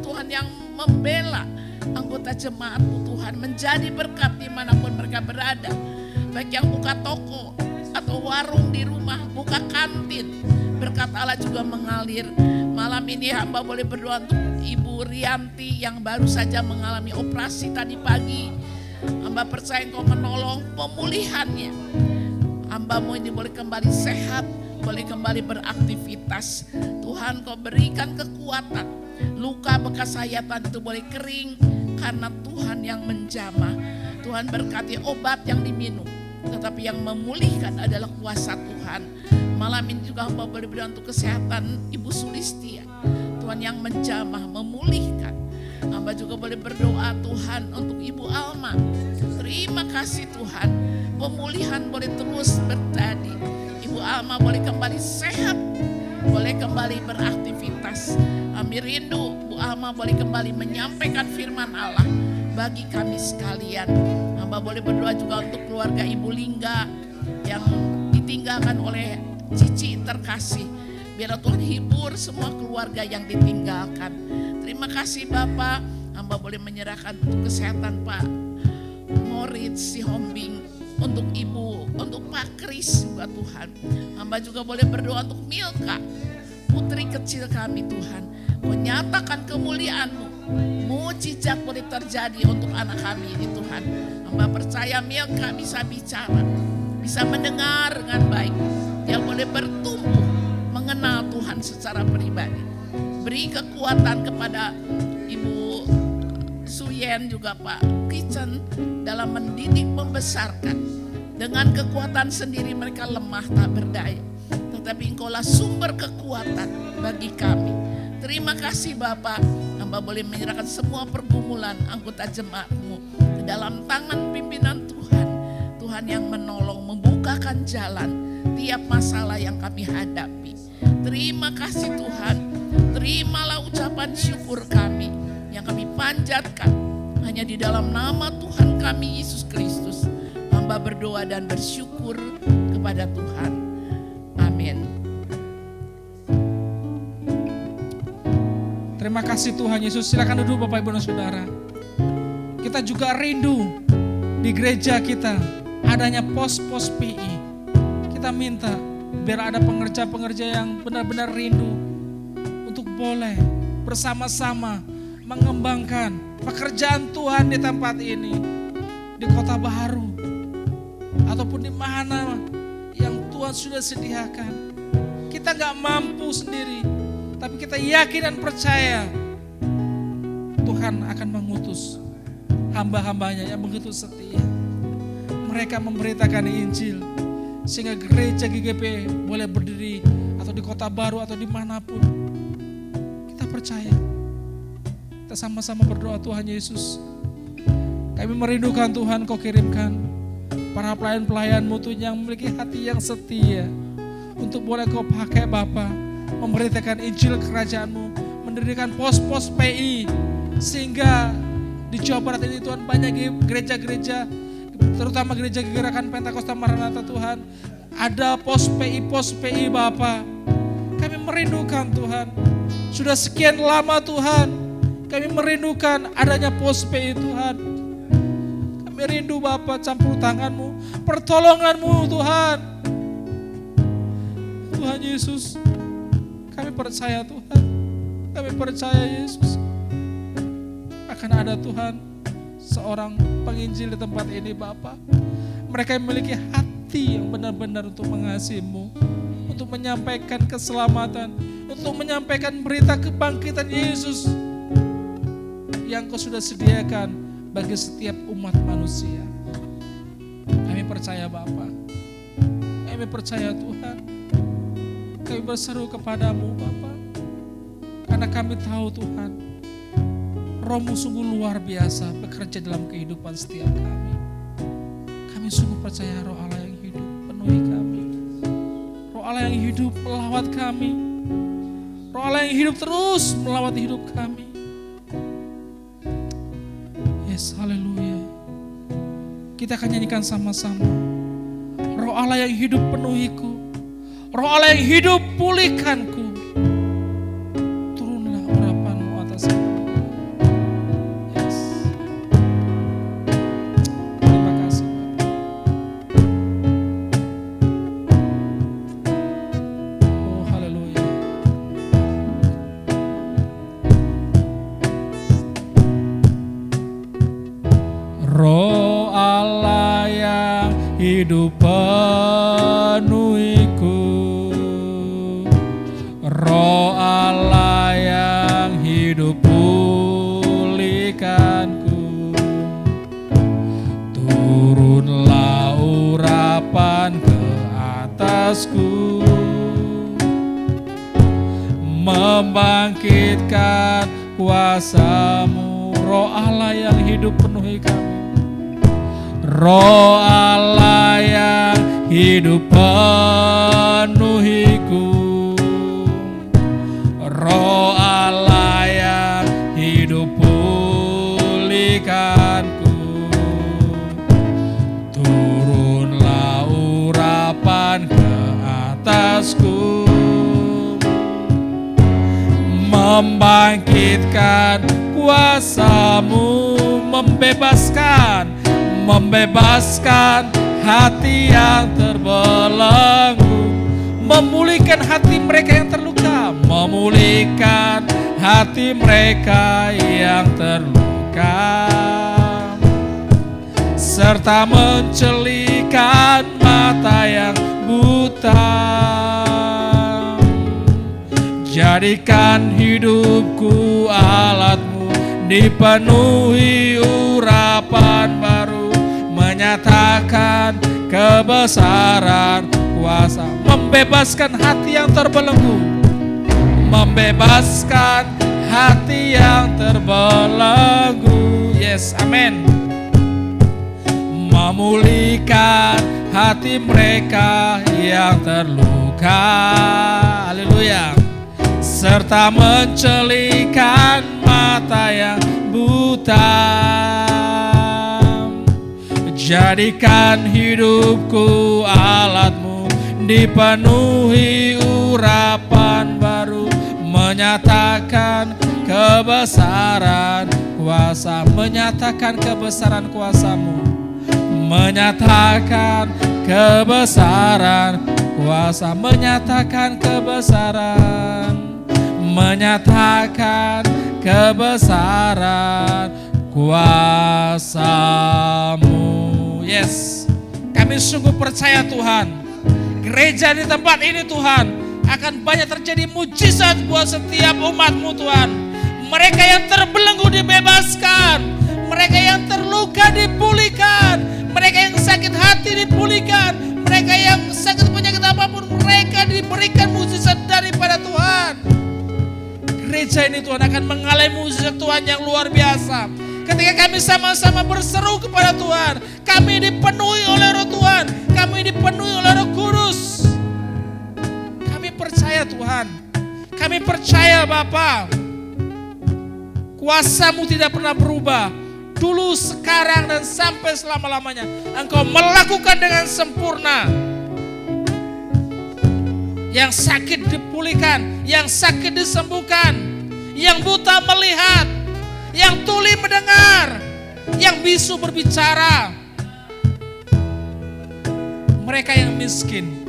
Tuhan yang membela anggota jemaat-Mu Tuhan, menjadi berkat dimanapun mereka berada. Baik yang buka toko atau warung di rumah, buka kantin, berkat Allah juga mengalir. Malam ini hamba boleh berdoa untuk Ibu Rianti yang baru saja mengalami operasi tadi pagi. Hamba percaya Engkau menolong pemulihannya. Hamba-Mu ini boleh kembali sehat, boleh kembali beraktivitas. Tuhan, Kau berikan kekuatan. Luka bekas sayatan itu boleh kering karena Tuhan yang menjamah. Tuhan berkati obat yang diminum, tetapi yang memulihkan adalah kuasa Tuhan. Malam ini juga hamba boleh berdoa untuk kesehatan Ibu Sulistia. Tuhan yang menjamah, memulihkan. Hamba juga boleh berdoa Tuhan untuk Ibu Alma. Terima kasih Tuhan, pemulihan boleh terus terjadi. Ibu Alma boleh kembali sehat, boleh kembali beraktivitas. Kami rindu Bu Alma boleh kembali menyampaikan firman Allah bagi kami sekalian. Hamba boleh berdoa juga untuk keluarga Ibu Lingga yang ditinggalkan oleh Cici terkasih. Biar Tuhan hibur semua keluarga yang ditinggalkan. Terima kasih Bapak. Hamba boleh menyerahkan untuk kesehatan Pak Moritz Sihombing, untuk Ibu, untuk Pak Kris juga Tuhan. Hamba juga boleh berdoa untuk Milka, putri kecil kami Tuhan. Kau nyatakan kemuliaan-Mu, mujizat boleh terjadi untuk anak kami ini Tuhan. Hamba percaya Milka bisa bicara, bisa mendengar dengan baik. Dia boleh bertumbuh mengenal Tuhan secara pribadi. Beri kekuatan kepada Ibu Suyen juga Pak Kitchen dalam mendidik, membesarkan. Dengan kekuatan sendiri mereka lemah tak berdaya, tetapi Engkaulah sumber kekuatan bagi kami. Terima kasih Bapak. Hamba boleh menyerahkan semua pergumulan anggota jemaat-Mu ke dalam tangan pimpinan Tuhan. Tuhan yang menolong, membukakan jalan tiap masalah yang kami hadapi. Terima kasih Tuhan. Terimalah ucapan syukur kami yang kami panjatkan hanya di dalam nama Tuhan kami Yesus Kristus. Hamba berdoa dan bersyukur kepada Tuhan. Amin. Terima kasih Tuhan Yesus. Silakan duduk Bapak Ibu dan Saudara. Kita juga rindu di gereja kita adanya pos-pos PI. Kita minta biar ada pengerja-pengerja yang benar-benar rindu untuk boleh bersama-sama mengembangkan pekerjaan Tuhan di tempat ini, di Kota Baru, ataupun di mana yang Tuhan sudah sediakan. Kita gak mampu sendiri, tapi kita yakin dan percaya Tuhan akan mengutus hamba-hambanya yang begitu setia. Mereka memberitakan Injil sehingga gereja GGP boleh berdiri atau di Kota Baru atau dimanapun. Kita percaya. Kita sama-sama berdoa Tuhan Yesus. Kami merindukan Tuhan Kau kirimkan para pelayan-pelayan-Mu Tuhan yang memiliki hati yang setia untuk boleh Kau pakai Bapa memberitakan Injil kerajaan-Mu, mendirikan pos-pos PI sehingga di Jawa Barat ini Tuhan banyak gereja-gereja, terutama gereja Gerakan Pentakosta Maranatha Tuhan, ada pos PI Bapa. Kami merindukan Tuhan, sudah sekian lama Tuhan, kami merindukan adanya pos PI Tuhan. Kami rindu Bapa campur tangan-Mu, pertolongan-Mu Tuhan. Tuhan Yesus, kami percaya Tuhan, kami percaya Yesus akan ada Tuhan seorang penginjil di tempat ini Bapa. Mereka yang memiliki hati yang benar-benar untuk mengasihi-Mu, untuk menyampaikan keselamatan, untuk menyampaikan berita kebangkitan Yesus yang Kau sudah sediakan bagi setiap umat manusia. Kami percaya Bapa, kami percaya Tuhan, kami berseru kepadamu Bapa, karena kami tahu Tuhan, Roh-Mu sungguh luar biasa bekerja dalam kehidupan setiap kami. Kami sungguh percaya Roh Allah yang hidup penuhi kami. Roh Allah yang hidup melawat kami. Roh Allah yang hidup terus melawat hidup kami. Yes, haleluya. Kita akan nyanyikan sama-sama. Roh Allah yang hidup penuhiku. Roh Allah yang hidup pulihkanku. Turunlah urapan-Mu atas kami. Yes. Terima kasih. Oh, haleluya. Roh Allah yang hidup penuhiku. Roh Allah yang hidup pulihkanku. Turunlah urapan ke atasku, membangkitkan kuasa-Mu. Roh Allah yang hidup penuhi kami. Roh Allah yang hidup penuhiku. Roh Allah yang hidup pulihkanku. Turunlah urapan ke atasku, membangkitkan kuasa-Mu, membebaskan hati yang terbelenggu, memulihkan hati mereka yang terluka, memulihkan hati mereka yang terluka, serta mencelikan mata yang buta. Jadikan hidupku alat-Mu, dipenuhi urapan baru, menyatakan kebesaran kuasa, membebaskan hati yang terbelenggu, membebaskan hati yang terbelenggu. Yes, amin. Memulihkan hati mereka yang terluka. Haleluya. Serta mencelikan mata yang buta. Jadikan hidupku alat-Mu, dipenuhi urapan baru, menyatakan kebesaran kuasa, menyatakan kebesaran kuasa-Mu, menyatakan kebesaran kuasa, menyatakan kebesaran, menyatakan kebesaran kuasa-Mu. Yes, kami sungguh percaya Tuhan, gereja di tempat ini Tuhan, akan banyak terjadi mujizat buat setiap umat-Mu Tuhan. Mereka yang terbelenggu dibebaskan, mereka yang terluka dipulihkan, mereka yang sakit hati dipulihkan, mereka yang sakit penyakit apapun mereka diberikan mujizat daripada Tuhan. Gereja ini Tuhan akan mengalami mujizat Tuhan yang luar biasa. Ketika kami sama-sama berseru kepada Tuhan, kami dipenuhi oleh Roh Tuhan, kami dipenuhi oleh Roh Kudus. Kami percaya Tuhan, kami percaya Bapa, kuasa-Mu tidak pernah berubah. Dulu, sekarang, dan sampai selama-lamanya. Engkau melakukan dengan sempurna. Yang sakit dipulihkan, yang sakit disembuhkan, yang buta melihat, yang tuli mendengar, yang bisu berbicara. Mereka yang miskin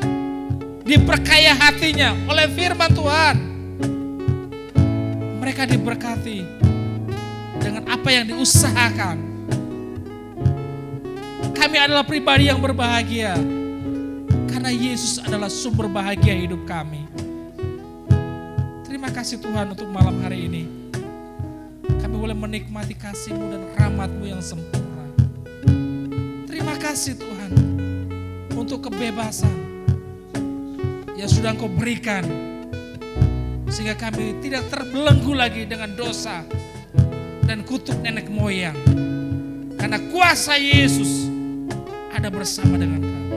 diperkaya hatinya oleh firman Tuhan. Mereka diberkati dengan apa yang diusahakan. Kami adalah pribadi yang berbahagia karena Yesus adalah sumber bahagia hidup kami. Terima kasih Tuhan untuk malam hari ini. Kami boleh menikmati kasih-Mu dan rahmat-Mu yang sempurna. Terima kasih Tuhan untuk kebebasan yang sudah Engkau berikan, sehingga kami tidak terbelenggu lagi dengan dosa dan kutuk nenek moyang. Karena kuasa Yesus ada bersama dengan kami.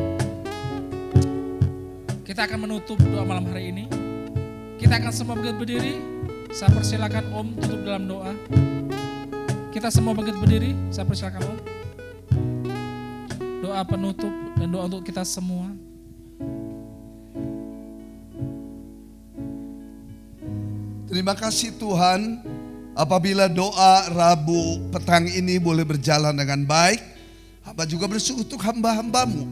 Kita akan menutup doa malam hari ini. Kita akan semua berdiri. Saya persilakan Om tutup dalam doa. Kita semua berdiri. Saya persilakan Om. Doa penutup dan doa untuk kita semua. Terima kasih Tuhan, apabila doa Rabu petang ini boleh berjalan dengan baik. Hamba juga bersyukur untuk hamba-hamba-Mu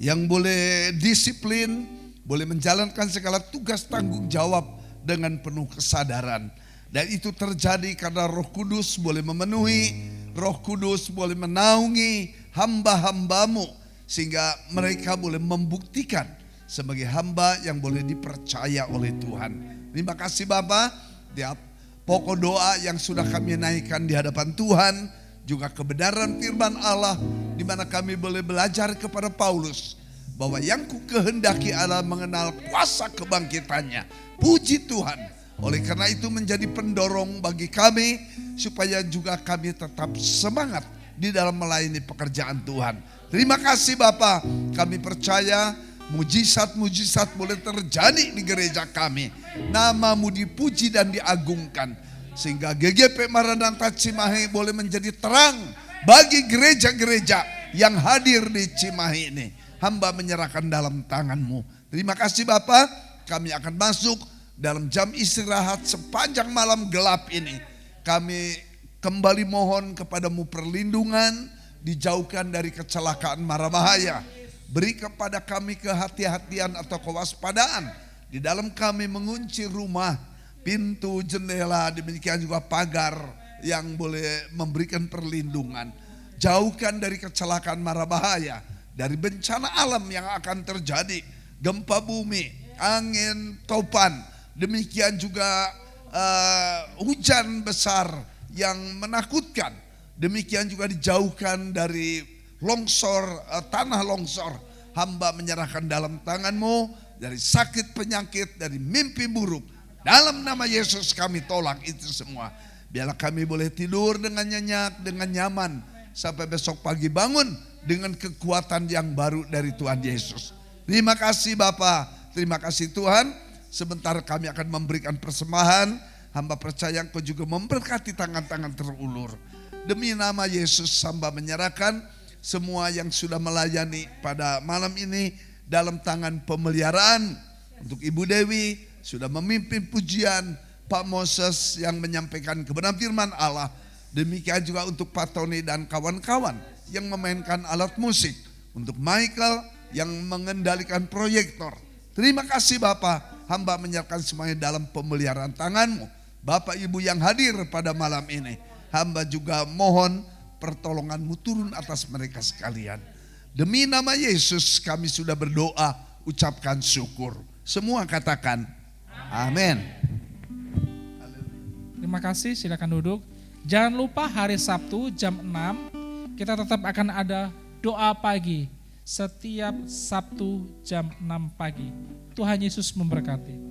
yang boleh disiplin, boleh menjalankan segala tugas tanggung jawab dengan penuh kesadaran. Dan itu terjadi karena Roh Kudus boleh memenuhi, Roh Kudus boleh menaungi hamba-hamba-Mu, sehingga mereka boleh membuktikan sebagai hamba yang boleh dipercaya oleh Tuhan. Terima kasih Bapa, tiap pokok doa yang sudah kami naikkan di hadapan Tuhan, juga kebenaran firman Allah, di mana kami boleh belajar kepada Paulus bahwa yang ku kehendaki adalah mengenal kuasa kebangkitannya. Puji Tuhan. Oleh karena itu menjadi pendorong bagi kami supaya juga kami tetap semangat di dalam melayani pekerjaan Tuhan. Terima kasih Bapa, kami percaya mujizat-mujizat boleh terjadi di gereja kami. Namamu dipuji dan diagungkan, sehingga GGP Maranatha Cimahi boleh menjadi terang bagi gereja-gereja yang hadir di Cimahi ini. Hamba menyerahkan dalam tangan-Mu. Terima kasih Bapa, kami akan masuk dalam jam istirahat sepanjang malam gelap ini. Kami kembali mohon kepadamu perlindungan, dijauhkan dari kecelakaan mara bahaya. Beri kepada kami kehati-hatian atau kewaspadaan di dalam kami mengunci rumah, pintu, jendela, demikian juga pagar yang boleh memberikan perlindungan. Jauhkan dari kecelakaan mara bahaya, dari bencana alam yang akan terjadi, gempa bumi, angin, topan, demikian juga hujan besar yang menakutkan. Demikian juga dijauhkan dari longsor, tanah longsor. Hamba menyerahkan dalam tangan-Mu dari sakit penyakit, dari mimpi buruk. Dalam nama Yesus kami tolak itu semua. Biarlah kami boleh tidur dengan nyenyak, dengan nyaman, sampai besok pagi bangun dengan kekuatan yang baru dari Tuhan Yesus. Terima kasih Bapa, terima kasih Tuhan. Sebentar kami akan memberikan persembahan. Hamba percaya Engkau juga memberkati tangan-tangan terulur. Demi nama Yesus hamba menyerahkan semua yang sudah melayani pada malam ini dalam tangan pemeliharaan. Untuk Ibu Dewi sudah memimpin pujian, Pak Moses yang menyampaikan kebenaran firman Allah. Demikian juga untuk Pak Tony dan kawan-kawan yang memainkan alat musik. Untuk Michael yang mengendalikan proyektor. Terima kasih Bapak, hamba menyerahkan semuanya dalam pemeliharaan tangan-Mu. Bapak Ibu yang hadir pada malam ini, hamba juga mohon pertolongan-Mu turun atas mereka sekalian. Demi nama Yesus kami sudah berdoa, ucapkan syukur. Semua katakan amin. Terima kasih, silakan duduk. Jangan lupa hari Sabtu jam 6 kita tetap akan ada doa pagi. Setiap Sabtu jam 6 pagi. Tuhan Yesus memberkati.